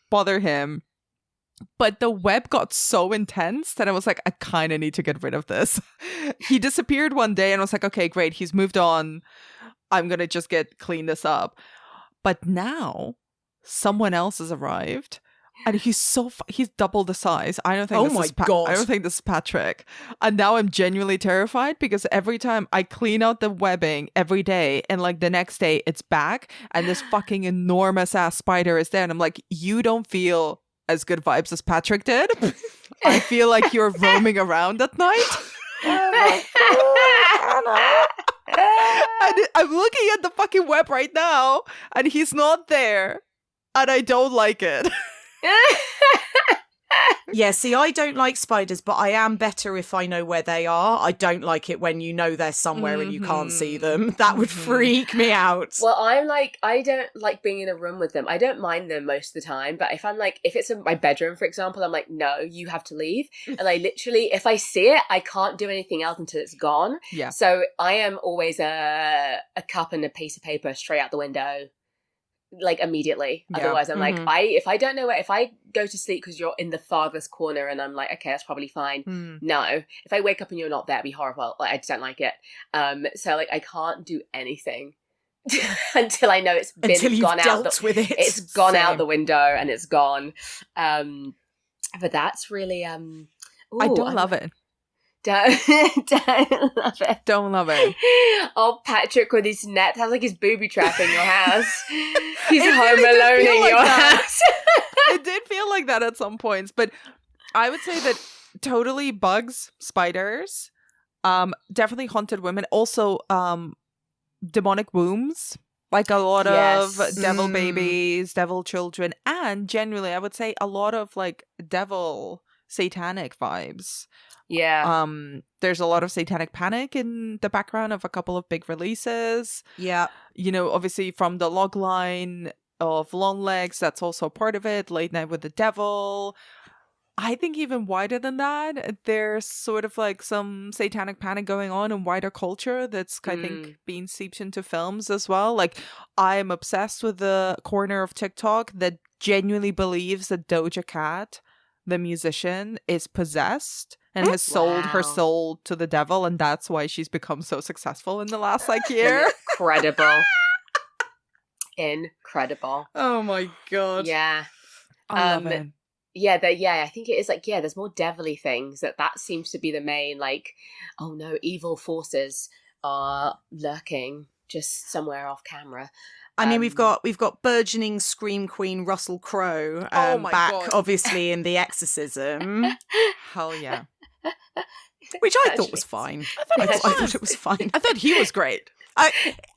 bother him. But the web got so intense that I was like, I kind of need to get rid of this. He disappeared one day and I was like, okay, great. He's moved on. I'm going to just clean this up. But now someone else has arrived and he's he's double the size. I don't think I don't think this is Patrick. And now I'm genuinely terrified because every time I clean out the webbing every day and like the next day it's back and this fucking enormous ass spider is there. And I'm like, you don't feel as good vibes as Patrick did. I feel like you're roaming around at night. And I'm looking at the fucking web right now, and he's not there, and I don't like it. Yeah, see, I don't like spiders, but I am better if I know where they are. I don't like it when you know they're somewhere and you can't see them. That would freak me out. Well, I'm like, I don't like being in a room with them. I don't mind them most of the time, but if I'm like, if it's in my bedroom, for example, I'm like, no, you have to leave. And I literally, if I see it, I can't do anything else until it's gone. Yeah. So I am always a cup and a piece of paper straight out the window. Like immediately. Yeah. Otherwise I'm like, if I don't know where, if I go to sleep because you're in the farthest corner and I'm like, okay, that's probably fine. No, if I wake up and you're not there, it'd be horrible. Like I just don't like it. So like I can't do anything until I know it's been gone out. With it. It's gone out the window and it's gone. But that's really I don't love it. Don't love it. Don't love it. Oh, Patrick with his net has like his booby trap in your house. He's It home really did alone feel in like your that. house. It did feel like that at some points, but I would say that totally bugs, spiders, definitely haunted women, also demonic wombs, like a lot Yes. of devil babies, devil children, and generally I would say a lot of like devil satanic vibes. Yeah. There's a lot of Satanic Panic in the background of a couple of big releases. Yeah. You know, obviously from the log line of Long Legs, that's also part of it. Late Night with the Devil. I think even wider than that, there's sort of like some Satanic Panic going on in wider culture that's, I think, being seeped into films as well. Like, I'm obsessed with the corner of TikTok that genuinely believes that Doja Cat, the musician, is possessed and has sold her Wow. soul to the devil, and that's why she's become so successful in the last like year. Incredible. Incredible. Oh my god. Yeah. I love it. Yeah, I think it is like, there's more devilly things that seems to be the main, like, oh no, evil forces are lurking just somewhere off camera. I mean, we've got burgeoning scream queen Russell Crowe Oh my back, God. obviously, in The Exorcism, Hell yeah. which I thought was fine. I thought it was fine. I thought he was great.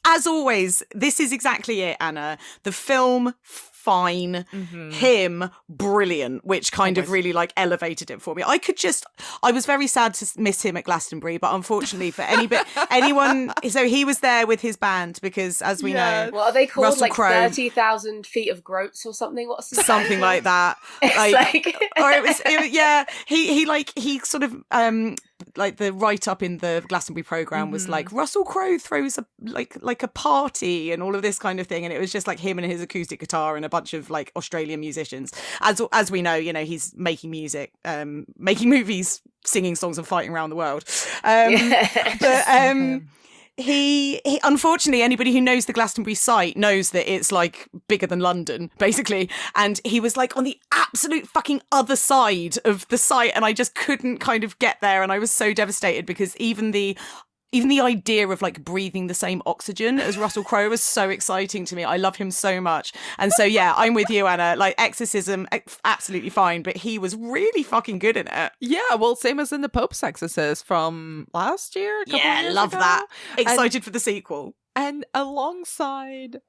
As always, this is exactly it, Anna. The film, fine. Mm-hmm. Him, brilliant, which kind of really like elevated it for me. I was very sad to miss him at Glastonbury, but unfortunately for anyone, so he was there with his band because, as we know, what are they called? Russell Like Crowe. 30,000 feet of groats or something? What's the Something like that. Or it was yeah. He sort of like the write up in the Glastonbury programme was like Russell Crowe throws a like a party and all of this kind of thing, and it was just like him and his acoustic guitar and a bunch of like Australian musicians. As we know, he's making music, making movies, singing songs, and fighting around the world. But he unfortunately, anybody who knows the Glastonbury site knows that it's like bigger than London, basically. And he was like on the absolute fucking other side of the site, and I just couldn't kind of get there. And I was so devastated because even the idea of like breathing the same oxygen as Russell Crowe was so exciting to me. I love him so much. And so, yeah, I'm with you, Anna. Like, Exorcism, absolutely fine, but he was really fucking good in it. Yeah, well, same as in The Pope's Exorcist from last year. A couple of years love ago. that. Excited for the sequel. And alongside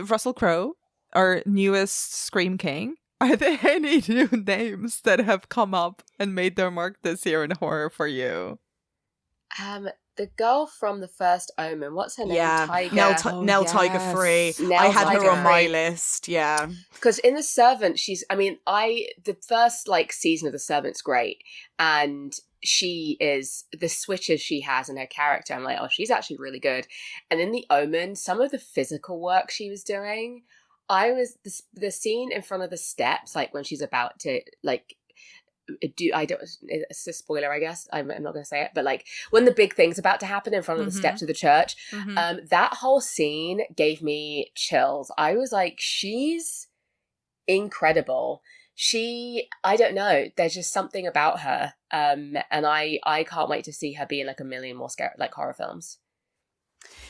Russell Crowe, our newest Scream King, are there any new names that have come up and made their mark this year in horror for you? The girl from the first Omen, what's her name? Yeah, Tiger. Nell Tiger Free. I had her on my list. Yeah, because in The Servant, the first like season of The Servant's great, and she is the switches she has in her character. I'm like, oh, she's actually really good. And in The Omen, some of the physical work she was doing, the scene in front of the steps, like when she's about to like. It's a spoiler, I guess. I'm not going to say it, but like when the big thing's about to happen in front of the steps of the church, that whole scene gave me chills. I was like, she's incredible. I don't know, there's just something about her, and I can't wait to see her be in like a million more scary like horror films.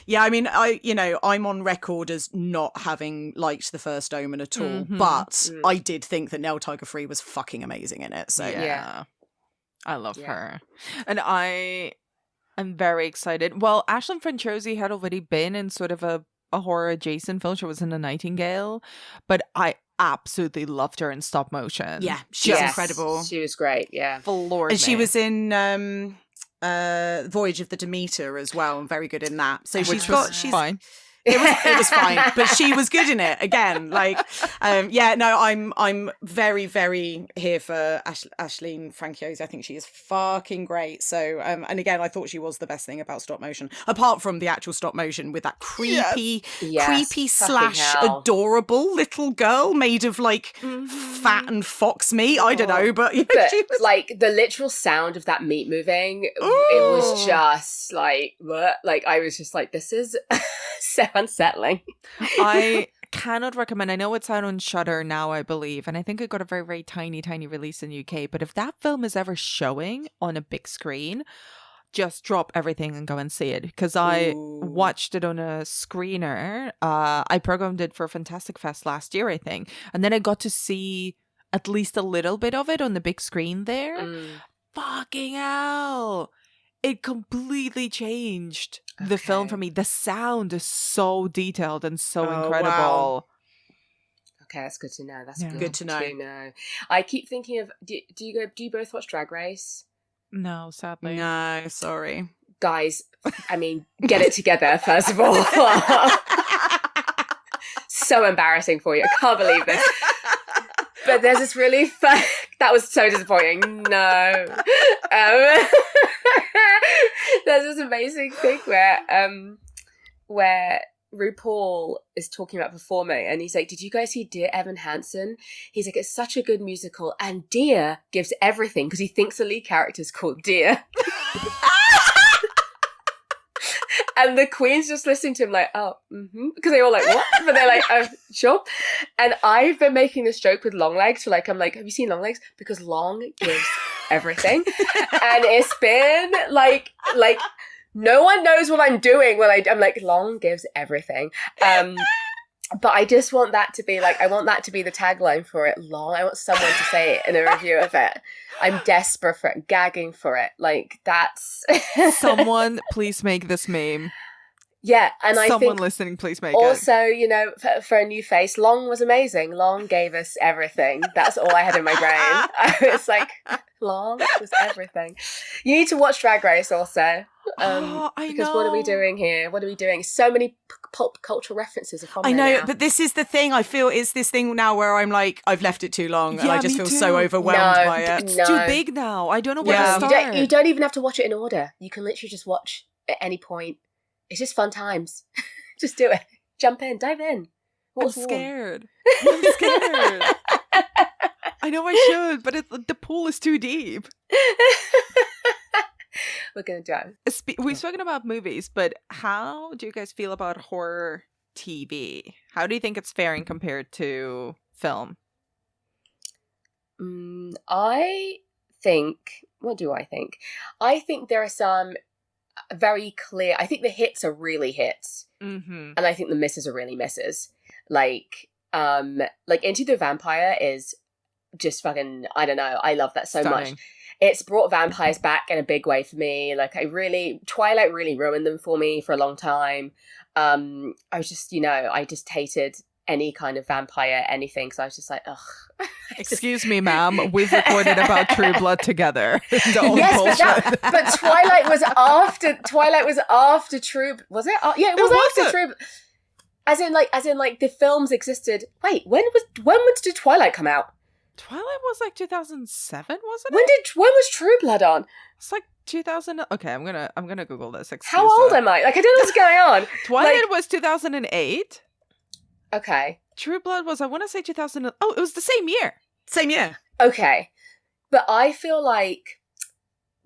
Yeah, I mean, I'm on record as not having liked the first Omen at all, but I did think that Nell Tiger Free was fucking amazing in it. So yeah. I love her, and I am very excited. Well, Ashlyn Franciosi had already been in sort of a horror adjacent film. She was in A Nightingale, but I absolutely loved her in stop motion. Yeah, she's incredible. She was great. Yeah, and she was in Voyage of the Demeter as well, and very good in that. So she's fine. It was fine, but she was good in it again. Like, I'm very, very here for Aisling Franciosi. I think she is fucking great. So, and again, I thought she was the best thing about stop motion, apart from the actual stop motion with that creepy / adorable little girl made of like fat and fox meat. I don't know, but like the literal sound of that meat moving, it was just like, what? Like I was just like, this is so unsettling. I cannot recommend. I know it's out on Shudder now, I believe, and I think it got a very, very tiny, tiny release in UK. But if that film is ever showing on a big screen, just drop everything and go and see it. Because I watched it on a screener. I programmed it for Fantastic Fest last year, I think, and then I got to see at least a little bit of it on the big screen there. Fucking hell. It completely changed the film for me. The sound is so detailed and so incredible. Wow. Okay, that's good to know. That's good to know. I keep thinking of, do you both watch Drag Race? No, sadly. No, sorry. Guys, I mean, get it together, first of all. So embarrassing for you. I can't believe this. But there's this really fun... That was so disappointing. No. There's this amazing thing where RuPaul is talking about performing, and he's like, did you guys see Dear Evan Hansen? He's like, it's such a good musical, and Dear gives everything, because he thinks the lead character is called Dear. And the queen's just listening to him like, oh, because they're all like, what? But they're like, oh, sure. And I've been making this joke with Longlegs. So like, I'm like, have you seen Longlegs? Because Long gives everything. And it's been like no one knows what I'm doing when I'm like, Long gives everything. But I just want that to be like, I want that to be the tagline for it. Long. I want someone to say it in a review of it. I'm desperate for it, gagging for it. Like, that's... Someone, please make this meme. Yeah, and I think... Someone listening, please make also, it. You know, for a new face, Long was amazing. Long gave us everything. That's all I had in my brain. It's like, Long was everything. You need to watch Drag Race also. Because what are we doing here? What are we doing? So many pop culture references are from I know, now. but this is the thing. I feel it's this thing now where I'm like, I've left it too long, and I just feel so overwhelmed by it. It's too big now. I don't know where to start. You don't even have to watch it in order. You can literally just watch at any point. It's just fun times. Just do it. Jump in, dive in. I'm scared. I know I should, but the pool is too deep. We're going to do. We've spoken about movies, but how do you guys feel about horror TV? How do you think it's faring compared to film? I think... What do I think? I think there are some very clear... I think the hits are really hits. And I think the misses are really misses. Like Into the Vampire is just fucking... I don't know. I love that so much. It's brought vampires back in a big way for me. Like, Twilight really ruined them for me for a long time. I was just, I just hated any kind of vampire, anything. So I was just like, ugh. Excuse me, ma'am. We've recorded about True Blood together. Yes, but Twilight was after True. Was it? Yeah, it was after True. As in, the films existed. Wait, when did Twilight come out? Twilight was like 2007, wasn't it? When was True Blood on? It's like 2000. Okay, I'm gonna Google this. How old am I? Like, I don't know what's going on. Twilight was 2008. Okay. True Blood was, I want to say 2000. Oh, it was the same year. Same year. Okay, but I feel like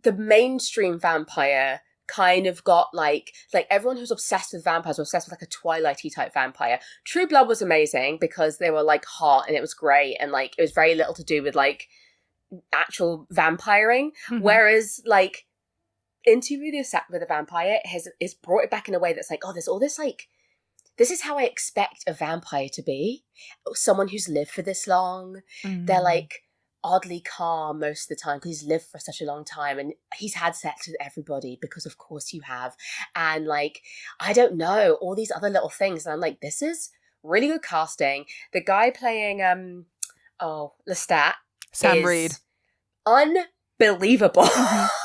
the mainstream vampire kind of got like everyone who's obsessed with vampires was obsessed with like a Twilight-y type vampire. True Blood was amazing because they were like hot and it was great, and like it was very little to do with like actual vampiring. Whereas like Interview with a Vampire is brought it back in a way that's like, oh, there's all this like, this is how I expect a vampire to be. Someone who's lived for this long. They're like oddly calm most of the time because he's lived for such a long time and he's had sex with everybody because of course you have. And like, I don't know, all these other little things. And I'm like, this is really good casting. The guy playing Lestat, Sam Reed, unbelievable.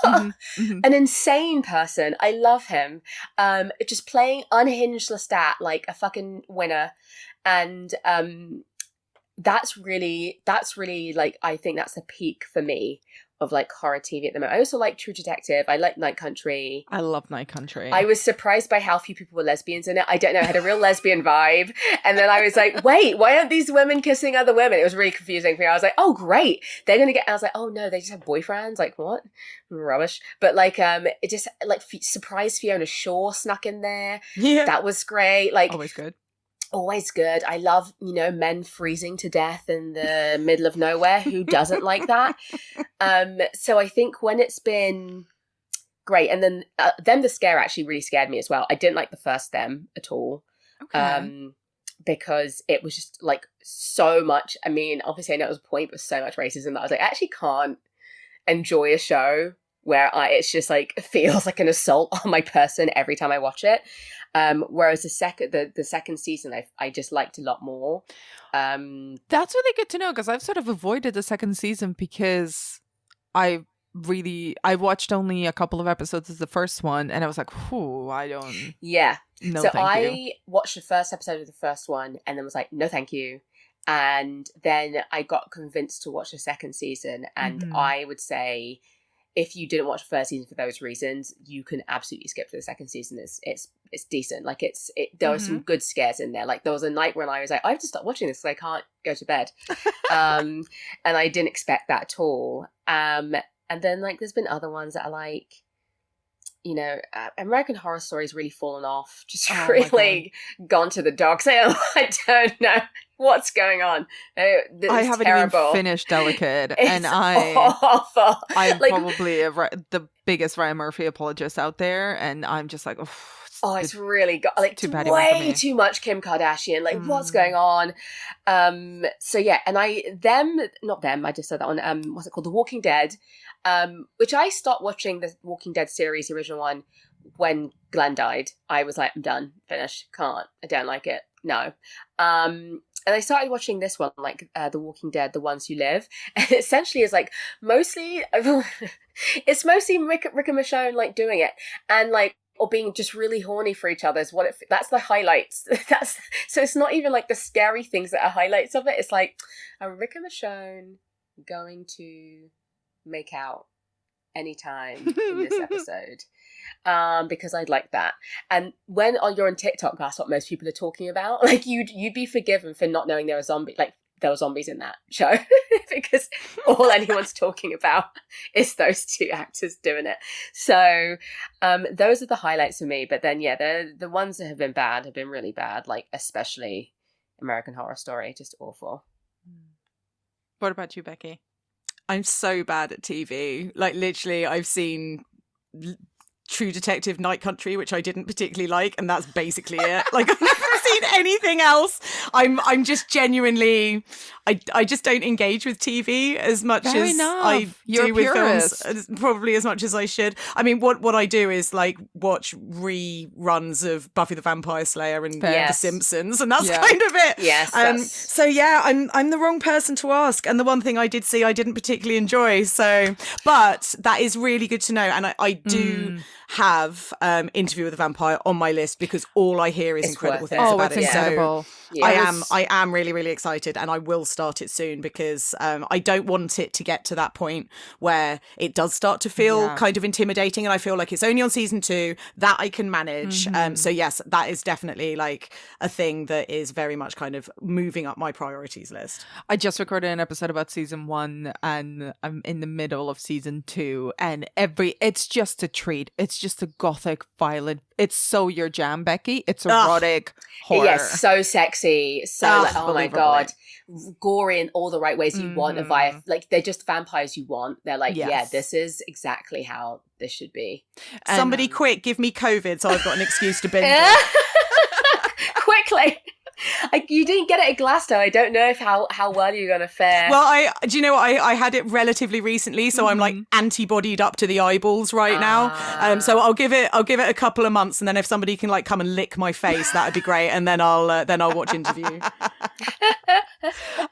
An insane person. I love him. Just playing unhinged Lestat like a fucking winner. And that's really like, I think that's the peak for me of like horror TV at the moment. I also like True Detective. I like Night Country. I love Night Country. I was surprised by how few people were lesbians in it. I don't know, it had a real lesbian vibe. And then I was like, wait, why aren't these women kissing other women? It was really confusing for me. I was like, oh great, they're gonna get, I was like, oh no, they just have boyfriends? Like what? Rubbish. But like it just like surprised Fiona Shaw snuck in there. Yeah, that was great. Like always good. Always good. I love, men freezing to death in the middle of nowhere. Who doesn't like that? So I think when it's been great, and then Them the Scare actually really scared me as well. I didn't like the first Them at all. Okay. Because it was just like so much. I mean, obviously I know it was a point, but so much racism that I was like, I actually can't enjoy a show where it's just like feels like an assault on my person every time I watch it. Whereas the second season I just liked a lot more. That's really good to know, because I've sort of avoided the second season because I watched only a couple of episodes of the first one, and I was like, whew, I don't. Yeah. No, so thank you. I watched the first episode of the first one and then was like, no, thank you. And then I got convinced to watch the second season. And I would say, if you didn't watch the first season for those reasons, you can absolutely skip to the second season. It's decent. Like there were some good scares in there. Like there was a night when I was like, I have to stop watching this because I can't go to bed. And I didn't expect that at all. And then like there's been other ones that are like, American Horror Story's really fallen off. Just really gone to the dogs. I don't know what's going on. I haven't even finished Delicate, and awful. I'm probably the biggest Ryan Murphy apologist out there, and I'm just like, it's really got like too bad way too much Kim Kardashian. Like, what's going on? So yeah, and I just said that one. What's it called? The Walking Dead. Which I stopped watching the Walking Dead series, the original one, when Glenn died. I was like, I'm done, finished, can't, I don't like it, no. And I started watching this one, like The Walking Dead, The Ones Who Live, and it essentially is like it's mostly Rick and Michonne like doing it, and like, or being just really horny for each other is that's the highlights. So it's not even like the scary things that are highlights of it. It's like a Rick and Michonne going to make out anytime in this episode, because I'd like that. And when you're on TikTok, that's what most people are talking about. Like you'd be forgiven for not knowing there were zombies in that show because all anyone's talking about is those two actors doing it. So those are the highlights for me. But then the ones that have been bad have been really bad, like especially American Horror Story, just awful. What about you, Becky? I'm so bad at TV. Like literally, I've seen True Detective Night Country, which I didn't particularly like, and that's basically it. Like I've never seen anything else. I'm just genuinely, I just don't engage with TV as much as I do with films, probably as much as I should. I mean, what I do is like watch reruns of Buffy the Vampire Slayer and The Simpsons, and that's kind of it. Yes. So yeah, I'm the wrong person to ask. And the one thing I did see, I didn't particularly enjoy. So, but that is really good to know, and I do have Interview with a Vampire on my list because all I hear is incredible things about it. Incredible. So I am really, really excited, and I will start it soon because I don't want it to get to that point where it does start to feel kind of intimidating, and I feel like it's only on season 2 that I can manage. So yes, that is definitely like a thing that is very much kind of moving up my priorities list. I just recorded an episode about season 1 and I'm in the middle of season 2, and it's just a treat. It's just a gothic, violent. It's so your jam, Becky. It's erotic horror. Yes, so sexy. So like, oh my God. Gory in all the right ways you want. Like they're just vampires you want. They're like, this is exactly how this should be. And somebody quick, give me COVID so I've got an excuse to binge quickly. You didn't get it at Glasgow. I don't know how well you're going to fare. Well, do you know what? I had it relatively recently, so I'm like antibodied up to the eyeballs right now. So I'll give it a couple of months, and then if somebody can like come and lick my face, that'd be great. And then I'll watch Interview.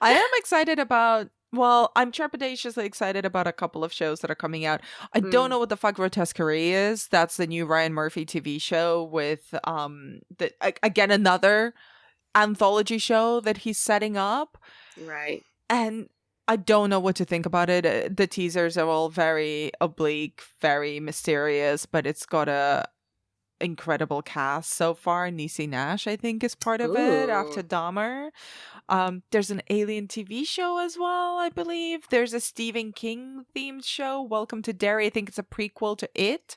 I am excited about. Well, I'm trepidatiously excited about a couple of shows that are coming out. I don't know what the fuck Grotesquerie is. That's the new Ryan Murphy TV show with again another anthology show that he's setting up, right? And I don't know what to think about it. The teasers are all very oblique, very mysterious, but it's got a incredible cast so far. Niecy Nash, I think, is part of it after Dahmer. There's an Alien TV show as well, I believe. There's a Stephen King themed show, Welcome to Derry. I think it's a prequel to It.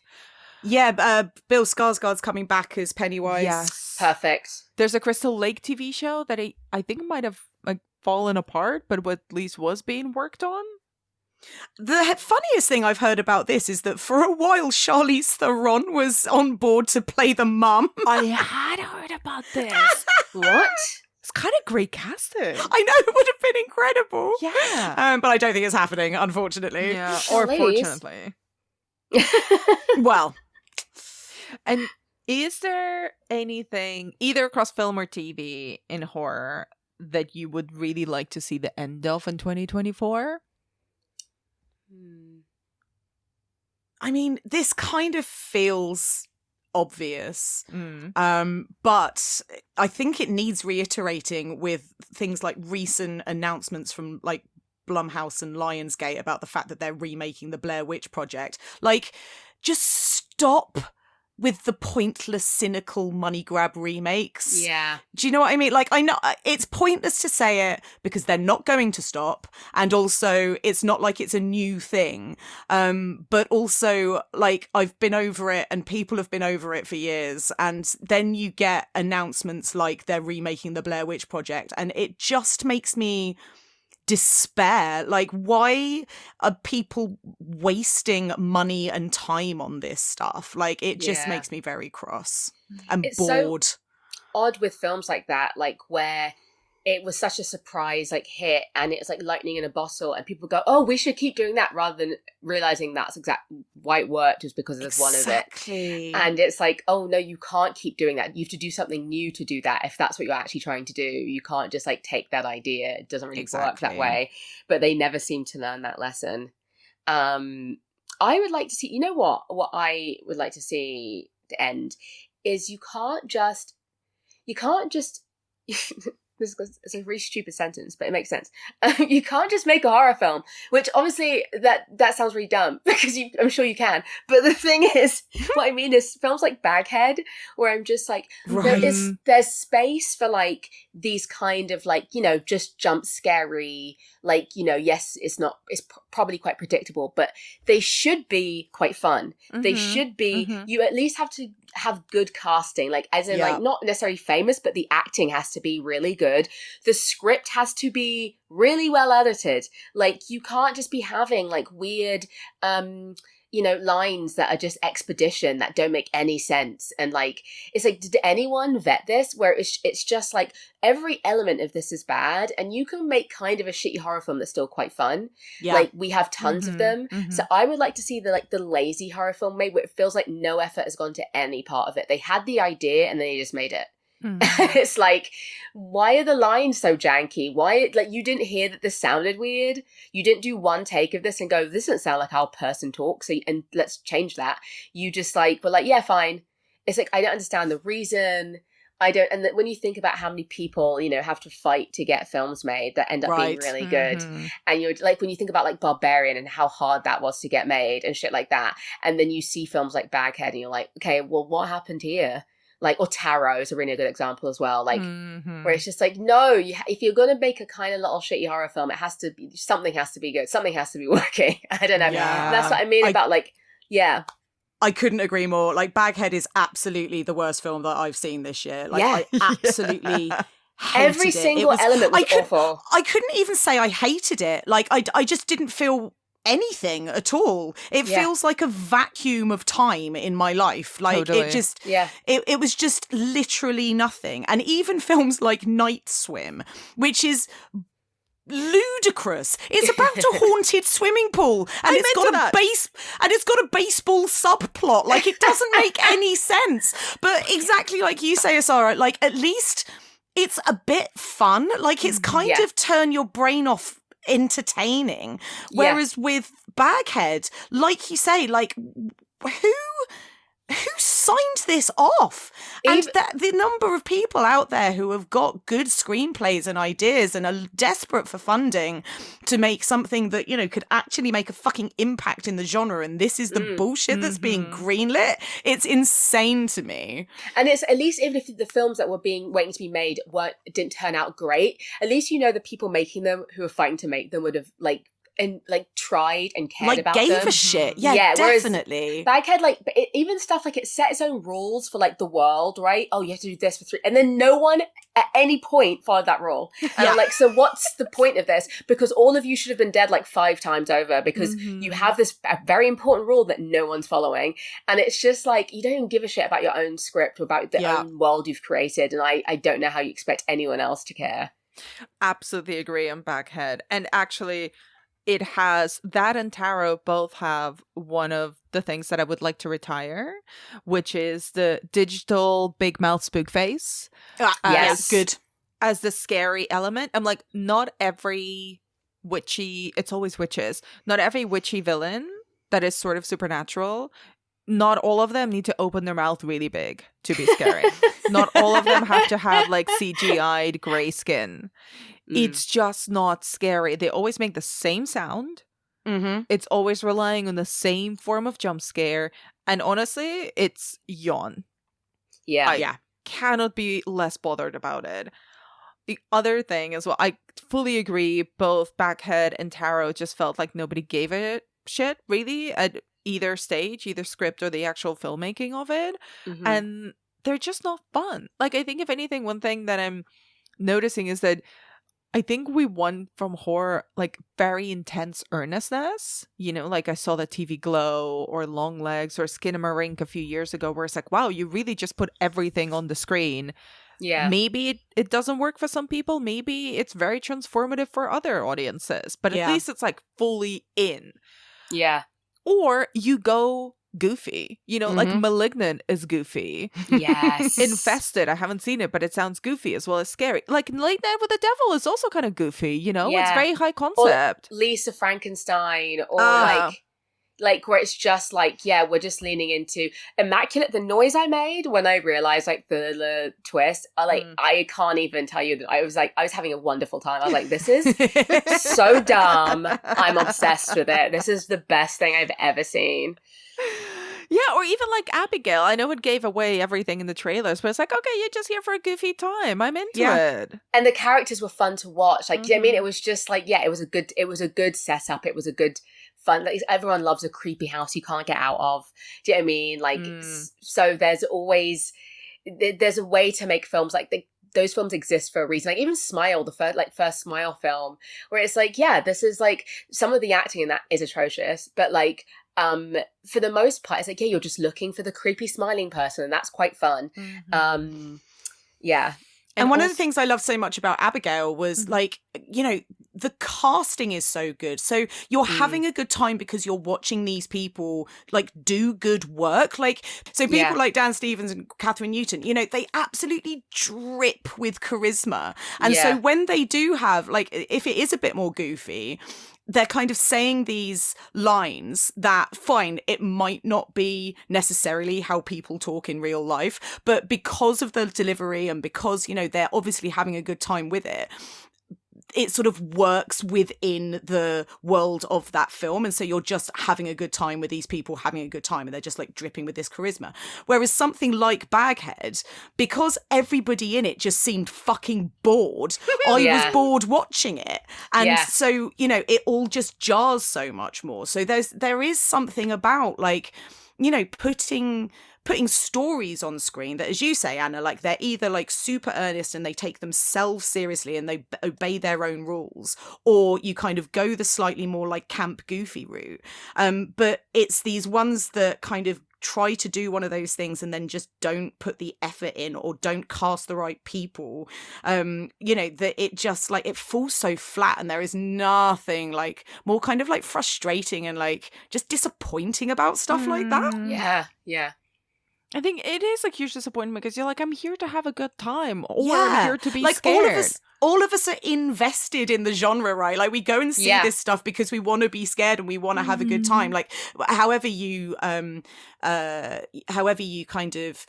Yeah, Bill Skarsgård's coming back as Pennywise. Yes. Perfect. There's a Crystal Lake TV show that I think might have like fallen apart, but at least was being worked on. The funniest thing I've heard about this is that for a while Charlize Theron was on board to play the mum. I had heard about this. What? It's kind of great casting. I know, it would have been incredible. Yeah. But I don't think it's happening, unfortunately. Yeah, or fortunately. Well. And is there anything, either across film or TV, in horror that you would really like to see the end of in 2024? I mean, this kind of feels obvious, but I think it needs reiterating with things like recent announcements from like Blumhouse and Lionsgate about the fact that they're remaking the Blair Witch Project. Like, just stop with the pointless, cynical money grab remakes. Yeah. Do you know what I mean? Like, I know it's pointless to say it because they're not going to stop. And also, it's not like it's a new thing. But also, like, I've been over it and people have been over it for years. And then you get announcements like they're remaking the Blair Witch Project. And it just makes me despair. Like, why are people wasting money and time on this stuff? Like, it just makes me very cross and bored. So odd with films like that, like where it was such a surprise like hit and it's like lightning in a bottle and people go, oh, we should keep doing that, rather than realizing that's exactly why it worked, just because there's one of it. And it's like, oh no, you can't keep doing that. You have to do something new to do that if that's what you're actually trying to do. You can't just like take that idea. It doesn't really work that way. But they never seem to learn that lesson. I would like to see, you know what I would like to see to end is you can't just it's a really stupid sentence, but it makes sense. You can't just make a horror film, which obviously that sounds really dumb because I'm sure you can. But the thing is, what I mean is films like Baghead, where I'm just like, there's space for like these kind of like, you know, just jump scary, like, you know, yes, it's probably quite predictable, but they should be quite fun. They should be, you at least have to have good casting, like as in like not necessarily famous, but the acting has to be really good. The script has to be really well edited. Like, you can't just be having like weird you know, lines that are just expedition that don't make any sense. And like, it's like, did anyone vet this? Where it's just like every element of this is bad, and you can make kind of a shitty horror film that's still quite fun. Like, we have tons of them. So I would like to see the lazy horror film made where it feels like no effort has gone to any part of it. They had the idea and then they just made it. It's like, why are the lines so janky? Why, like, you didn't hear that this sounded weird? You didn't do one take of this and go, this doesn't sound like how a person talks, and let's change that. You just like were like, yeah, fine. It's like, I don't understand the reason. And when you think about how many people, you know, have to fight to get films made that end up being really good, and you're like, when you think about like Barbarian and how hard that was to get made and shit like that, and then you see films like Baghead and you're like, okay, well, what happened here? Like, or Tarot is a really good example as well. Like, where it's just like, no, if you're going to make a kind of little shitty horror film, something has to be good. Something has to be working. I don't know. Yeah. And that's what I mean about like, I couldn't agree more. Like, Baghead is absolutely the worst film that I've seen this year. Like, I absolutely hated every single element was awful. I couldn't even say I hated it. Like, I just didn't feel anything at all. It feels like a vacuum of time in my life. Like, it just it was just literally nothing. And even films like Night Swim, which is ludicrous. It's about a haunted swimming pool, and it's got a baseball subplot. Like, it doesn't make any sense. But exactly like you say, Isaura, like, at least it's a bit fun. Like, it's kind of turn your brain off entertaining. Whereas with Baghead, like you say, like, who signed this off? And the number of people out there who have got good screenplays and ideas and are desperate for funding to make something that, you know, could actually make a fucking impact in the genre, and this is the bullshit that's being greenlit. It's insane to me. And it's, at least even if the films that were waiting to be made didn't turn out great, at least, you know, the people making them who are fighting to make them would have, like, and like tried and cared like about gave them. a shit. Yeah, definitely. Baghead, like, even stuff like it set its own rules for like the world, right? Oh, you have to do this for 3, and then no one at any point followed that rule. And I'm like, so what's the point of this? Because all of you should have been dead like 5 times over because you have this very important rule that no one's following. And it's just like, you don't even give a shit about your own script or about the own world you've created. And I don't know how you expect anyone else to care. Absolutely agree on Baghead. And actually, it has that and Tarot both have one of the things that I would like to retire, which is the digital big mouth spook face. Yes, good. As the scary element. I'm like, not every witchy, it's always witches, not every witchy villain that is sort of supernatural, not all of them need to open their mouth really big to be scary. Not all of them have to have like CGI'd gray skin. It's just not scary. They always make the same sound. It's always relying on the same form of jump scare. And honestly, it's yawn. I cannot be less bothered about it. The other thing as well, I fully agree, both Baghead and Tarot just felt like nobody gave a shit, really, at either stage, either script or the actual filmmaking of it. And they're just not fun. Like, I think if anything, one thing that I'm noticing is that I think we want from horror like very intense earnestness. You know, like I saw the TV Glow or Longlegs or Skinamarink a few years ago where it's like, wow, you really just put everything on the screen. Yeah. Maybe it doesn't work for some people. Maybe it's very transformative for other audiences. But at least it's like fully in. Yeah. Or you go goofy. You know, like Malignant is goofy. Yes. Infested, I haven't seen it, but it sounds goofy as well as scary. Like Late Night with the Devil is also kind of goofy, you know? It's very high concept. Or Lisa Frankenstein, or like where it's just like, we're just leaning into Immaculate. The noise I made when I realized like the twist, I can't even tell you that I was having a wonderful time. I was like, this is so dumb. I'm obsessed with it. This is the best thing I've ever seen. Yeah, or even like Abigail. I know it gave away everything in the trailers, but it's like, okay, you're just here for a goofy time. I'm into it. And the characters were fun to watch. Like, do you know what I mean? It was just like, it was a good setup. It was a good fun. Like, everyone loves a creepy house you can't get out of. Do you know what I mean? Like, so there's a way to make films like those films exist for a reason. Like even Smile, the first Smile film, where it's like, this is like, some of the acting in that is atrocious, but like, for the most part, it's like, you're just looking for the creepy smiling person, and that's quite fun. And one of the things I loved so much about Abigail was like, you know, the casting is so good. So you're having a good time because you're watching these people like do good work. Like, so people like Dan Stevens and Catherine Newton, you know, they absolutely drip with charisma. And so when they do have, like, if it is a bit more goofy, they're kind of saying these lines that, fine, it might not be necessarily how people talk in real life, but because of the delivery and because, you know, they're obviously having a good time with it, it sort of works within the world of that film. And so you're just having a good time with these people having a good time, and they're just like dripping with this charisma. Whereas something like Baghead, because everybody in it just seemed fucking bored, I was bored watching it. And so, you know, it all just jars so much more. So there is something about, like, you know, putting stories on screen that, as you say, Anna, like they're either like super earnest and they take themselves seriously and they obey their own rules, or you kind of go the slightly more like camp goofy route. But it's these ones that kind of try to do one of those things and then just don't put the effort in or don't cast the right people. You know, that it just like, it falls so flat, and there is nothing like more kind of like frustrating and like just disappointing about stuff like that. Yeah. I think it is a huge disappointment because you're like, I'm here to have a good time, or I'm here to be like scared. All of us are invested in the genre, right? Like we go and see this stuff because we want to be scared and we want to have a good time. Like however you kind of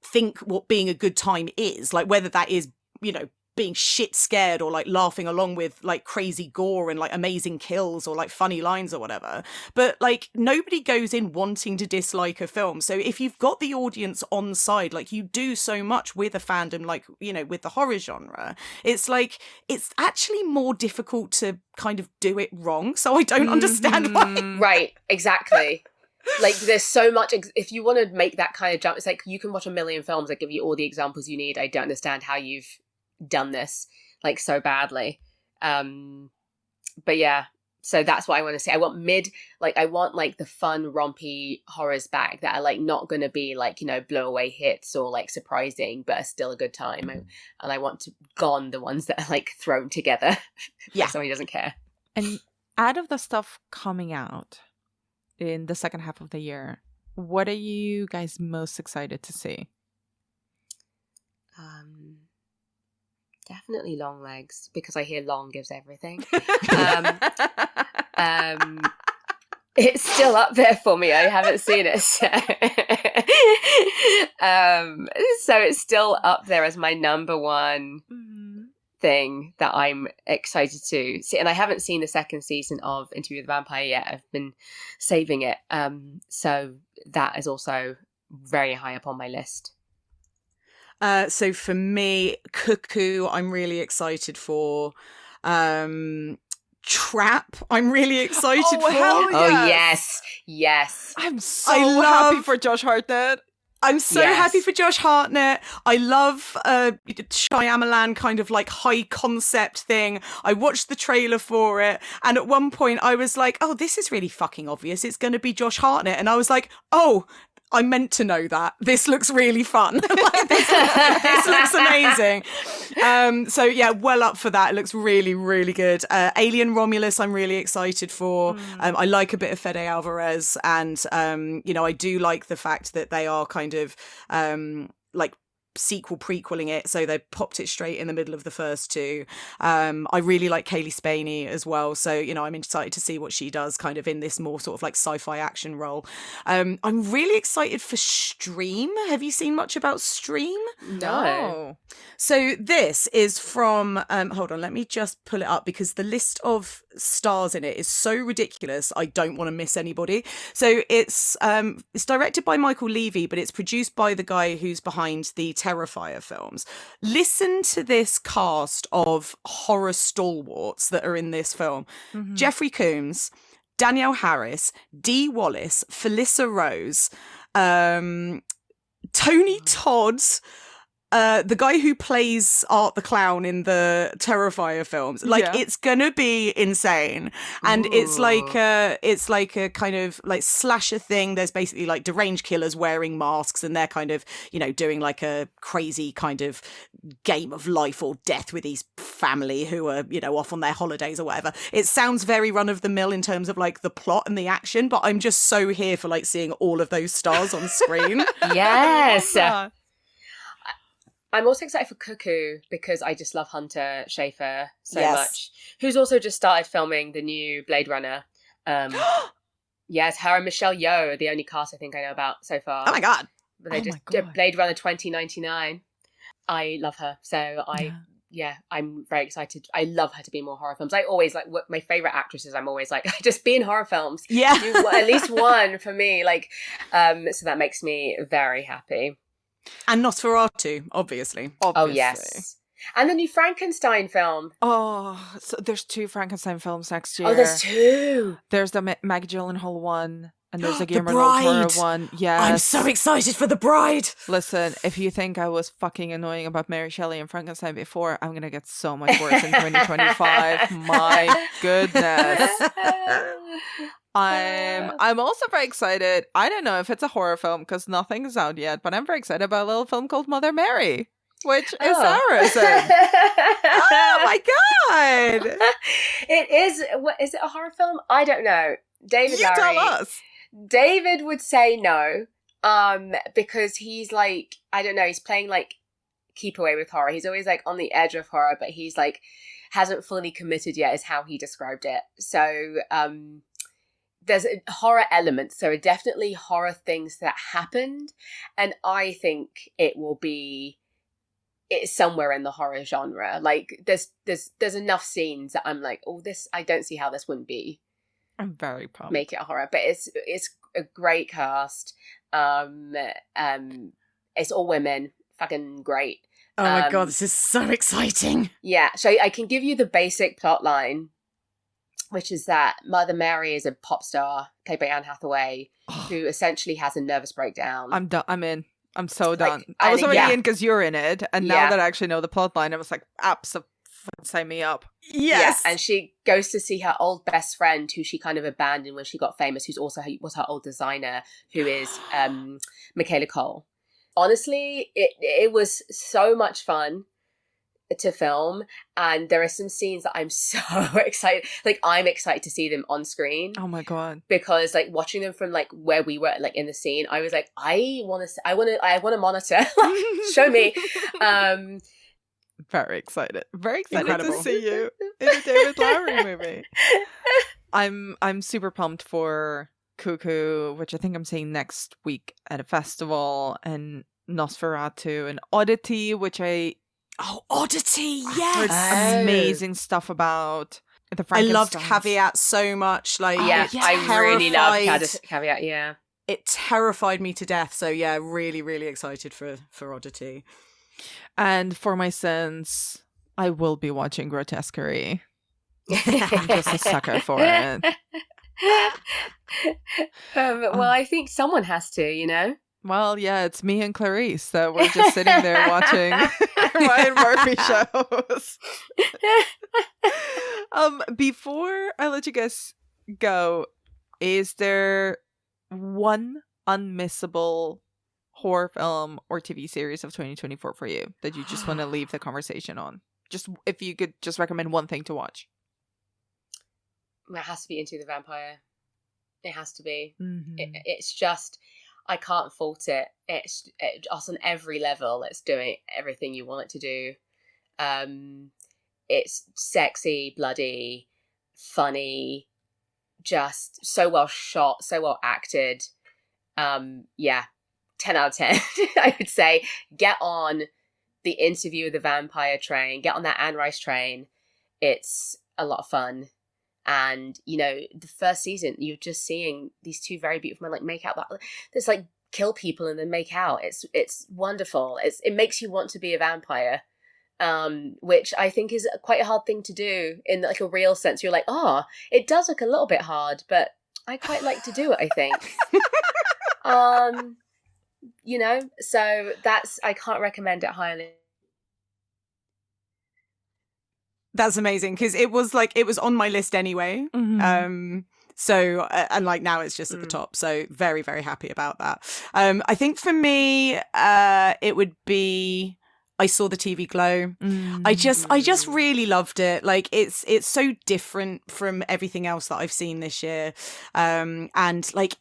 think what being a good time is, like whether that is, you know, being shit scared or like laughing along with like crazy gore and like amazing kills or like funny lines or whatever. But like nobody goes in wanting to dislike a film. So if you've got the audience on side, like you do so much with a fandom, like, you know, with the horror genre, it's like, it's actually more difficult to kind of do it wrong. So I don't understand why. Right, exactly. Like there's so much, if you want to make that kind of jump, it's like you can watch a million films that give you all the examples you need. I don't understand how you've done this like so badly. But yeah, so that's what I want to see. I want like the fun rompy horrors back that are like not going to be like, you know, blow away hits or like surprising but are still a good time. And I want to gone the ones that are like thrown together. Yeah. Somebody doesn't care. And out of the stuff coming out in the second half of the year, what are you guys most excited to see? Definitely Long Legs, because I hear long gives everything. It's still up there for me. I haven't seen it. So. So it's still up there as my number one thing that I'm excited to see. And I haven't seen the second season of Interview with the Vampire yet. I've been saving it. So that is also very high up on my list. So for me, Cuckoo, I'm really excited for. Trap, I'm really excited for. Hell Oh yes. I'm so happy for Josh Hartnett. I'm so happy for Josh Hartnett. I love Shyamalan kind of like high concept thing. I watched the trailer for it, and at one point I was like, oh, this is really fucking obvious. It's going to be Josh Hartnett. And I was like, oh, I meant to know that. This looks really fun. Like, this looks amazing. So yeah, well up for that. It looks really, really good. Alien Romulus, I'm really excited for. I like a bit of Fede Alvarez, and you know, I do like the fact that they are kind of like prequeling it, so they popped it straight in the middle of the first two. I really like Kaylee Spaney as well, so you know, I'm excited to see what she does kind of in this more sort of like sci-fi action role. I'm really excited for Stream. Have you seen much about Stream? No. So this is from hold on, let me just pull it up, because the list of stars in it is so ridiculous, I don't want to miss anybody. So it's directed by Michael Levy, but it's produced by the guy who's behind the Terrifier films. Listen to this cast of horror stalwarts that are in this film. Jeffrey Combs, Danielle Harris, Dee Wallace, Felissa Rose, Tony Todd, the guy who plays Art the Clown in the Terrifier films. Like, it's gonna be insane. And it's like a kind of like slasher thing. There's basically like deranged killers wearing masks, and they're kind of, you know, doing like a crazy kind of game of life or death with these family who are, you know, off on their holidays or whatever. It sounds very run of the mill in terms of like the plot and the action, but I'm just so here for like seeing all of those stars on screen. Yes. I'm also excited for Cuckoo because I just love Hunter Schafer so much, who's also just started filming the new Blade Runner. Yes, her and Michelle Yeoh are the only cast I think I know about so far. Oh my God. But they just did Blade Runner 2099. I love her. So I'm very excited. I love her to be in more horror films. I always like my favorite actresses. I'm always like, just be in horror films. Yeah. Do at least one for me. Like, so that makes me very happy. And Nosferatu, obviously. Oh, yes. And the new Frankenstein film. Oh, so there's 2 Frankenstein films next year. Oh, there's 2. There's the Maggie Gyllenhaal one, and there's a The Guillermo del Toro Bride. one. Yes. I'm so excited for The Bride. Listen, if you think I was fucking annoying about Mary Shelley and Frankenstein before, I'm going to get so much worse in 2025. My goodness. I'm also very excited. I don't know if it's a horror film because nothing is out yet, but I'm very excited about a little film called Mother Mary, which Isaura's in. Oh my God! It is. What is it? A horror film? I don't know. David, you tell us. David would say no, because he's like, I don't know. He's playing like keep away with horror. He's always like on the edge of horror, but he's like hasn't fully committed yet. Is how he described it. So, there's a horror elements. There are definitely horror things that happened. And I think it will be it's somewhere in the horror genre. Like there's enough scenes that I'm like, oh, this, I don't see how this wouldn't be. I'm very pumped. Make it a horror, but it's a great cast. It's all women, fucking great. Oh my god, this is so exciting. Yeah, so I can give you the basic plot line, which is that Mother Mary is a pop star played by Anne Hathaway, who essentially has a nervous breakdown. I'm done. I'm in. I'm so done. Like, I was already yeah. in because you're in it, and now that I actually know the plot line, I was like, absolutely, sign me up. Yes. Yeah, and she goes to see her old best friend, who she kind of abandoned when she got famous, who's also was her old designer, who is Michaela Cole. Honestly, it was so much fun to film, and there are some scenes that I'm so excited. Like, I'm excited to see them on screen. Oh my god! Because like watching them from like where we were, like in the scene, I was like, I want to monitor. Show me. Very excited. Very excited Incredible. to see you in a David Lowery movie. I'm super pumped for Cuckoo, which I think I'm seeing next week at a festival, and Nosferatu and Oddity, which I Oddity, heard yes. amazing stuff about. The I loved Frankensteins. Caveat so much. Like, Yeah, it I really love terrified- Caveat. Yeah, It terrified me to death. So yeah, really, really excited for Oddity. And for my sins, I will be watching Grotesquerie. I'm just a sucker for it. Well, I think someone has to, you know. Well, yeah, it's me and Clarice. So we're just sitting there watching Ryan Murphy shows. Before I let you guys go, is there one unmissable horror film or TV series of 2024 for you that you just want to leave the conversation on? Just if you could just recommend one thing to watch. It has to be Into the Vampire. It has to be. Mm-hmm. It's just, I can't fault it. It's just on every level. It's doing everything you want it to do. It's sexy, bloody, funny, just so well shot, so well acted. Yeah, 10 out of 10. I would say get on the Interview with the Vampire train. Get on that Anne Rice train. It's a lot of fun. And, you know, the first season, you're just seeing these two very beautiful men like make out. There's like kill people and then make out. It's wonderful. It makes you want to be a vampire, which I think is quite a hard thing to do in like a real sense. You're like, oh, it does look a little bit hard, but I quite like to do it, I think. You know, so I can't recommend it highly. That's amazing, because it was on my list anyway. Mm-hmm. So and like now it's just at the top. So very, very happy about that. I think for me, it would be I Saw the TV Glow. I just really loved it. Like it's so different from everything else that I've seen this year, and like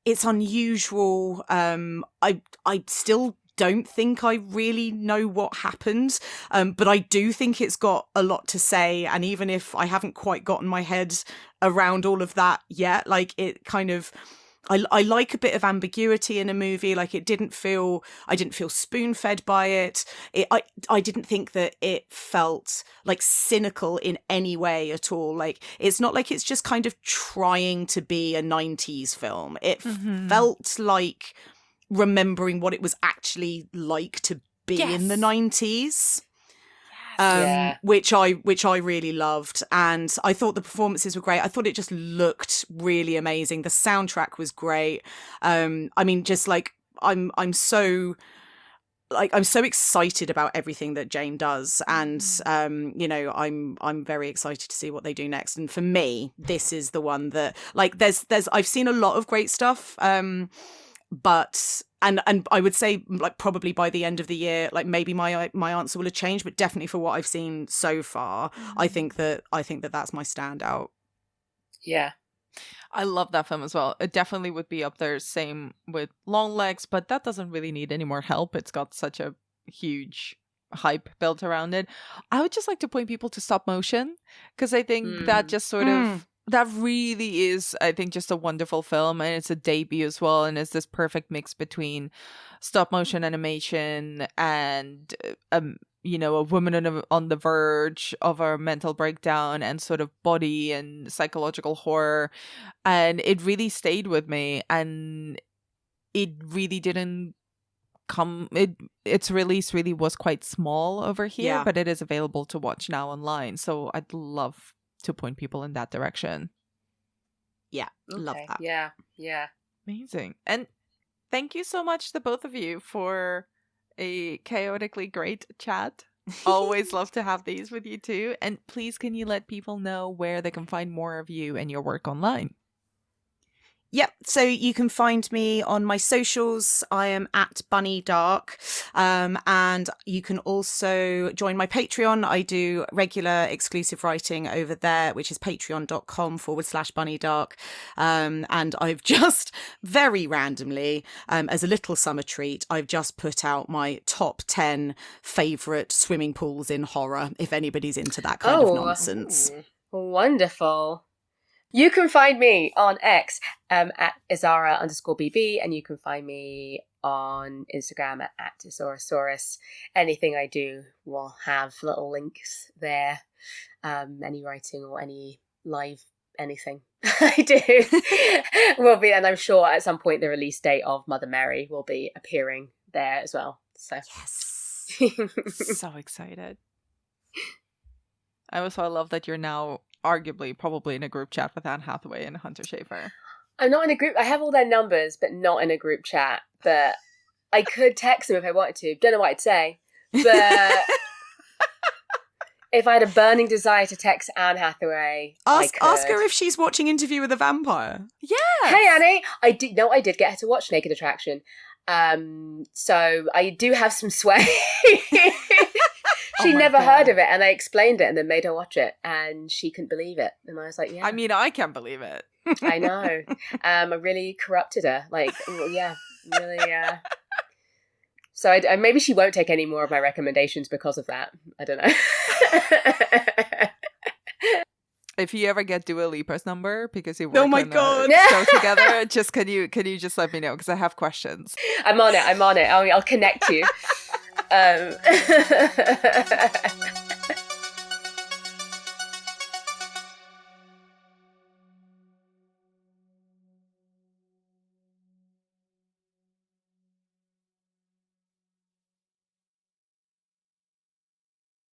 it's unusual. I still don't think I really know what happened, but I do think it's got a lot to say. And even if I haven't quite gotten my head around all of that yet, like it kind of, I like a bit of ambiguity in a movie. Like I didn't feel spoon-fed by it. I didn't think that it felt like cynical in any way at all. Like it's not like it's just kind of trying to be a 90s film. It felt like remembering what it was actually like to be in the 90s. Which I really loved, and I thought the performances were great. I thought it just looked really amazing. The soundtrack was great. I mean, just like I'm so excited about everything that Jane does, and you know, I'm very excited to see what they do next. And for me, this is the one that like there's I've seen a lot of great stuff, but and I would say like probably by the end of the year, like maybe my answer will have changed, but definitely for what I've seen so far, I think that that's my standout. Yeah. I love that film as well. It definitely would be up there. Same with Longlegs, but that doesn't really need any more help. It's got such a huge hype built around it. I would just like to point people to stop motion, because I think that just sort of that really is, I think, just a wonderful film, and it's a debut as well, and it's this perfect mix between stop motion animation and a woman on the verge of a mental breakdown and sort of body and psychological horror. And it really stayed with me, and it really didn't its release really was quite small over here, but it is available to watch now online. So I'd love to point people in that direction. Yeah, love that. Yeah. Amazing. And thank you so much, the both of you, for a chaotically great chat. Always love to have these with you too. And please, can you let people know where they can find more of you and your work online? Yep. So you can find me on my socials. I am at Bunny Darke. And you can also join my Patreon. I do regular exclusive writing over there, which is patreon.com/Bunny Darke. And I've just very randomly, as a little summer treat, I've just put out my top 10 favourite swimming pools in horror, if anybody's into that kind of nonsense. Wonderful. You can find me on X at Isaura_BB, and you can find me on Instagram at Isaurasaurus. Anything I do will have little links there. Any writing or any live anything I do will be, and I'm sure at some point the release date of Mother Mary will be appearing there as well. So yes. So excited. I also love that you're now arguably probably in a group chat with Anne Hathaway and Hunter Schafer. I'm not in a group. I have all their numbers, but not in a group chat. But I could text them if I wanted to. Don't know what I'd say. But if I had a burning desire to text Anne Hathaway, ask her if she's watching Interview with a Vampire. Yeah. Hey Annie, I did get her to watch Naked Attraction. So I do have some sway. She never heard of it, and I explained it and then made her watch it, and she couldn't believe it. And I was like, yeah. I mean, I can't believe it. I know. I really corrupted her. Like, yeah, really. So maybe she won't take any more of my recommendations because of that. I don't know. If you ever get Dua Lipa's number, because you work oh my on god a show together, just can you just let me know, because I have questions. I'm on it. I'll connect you.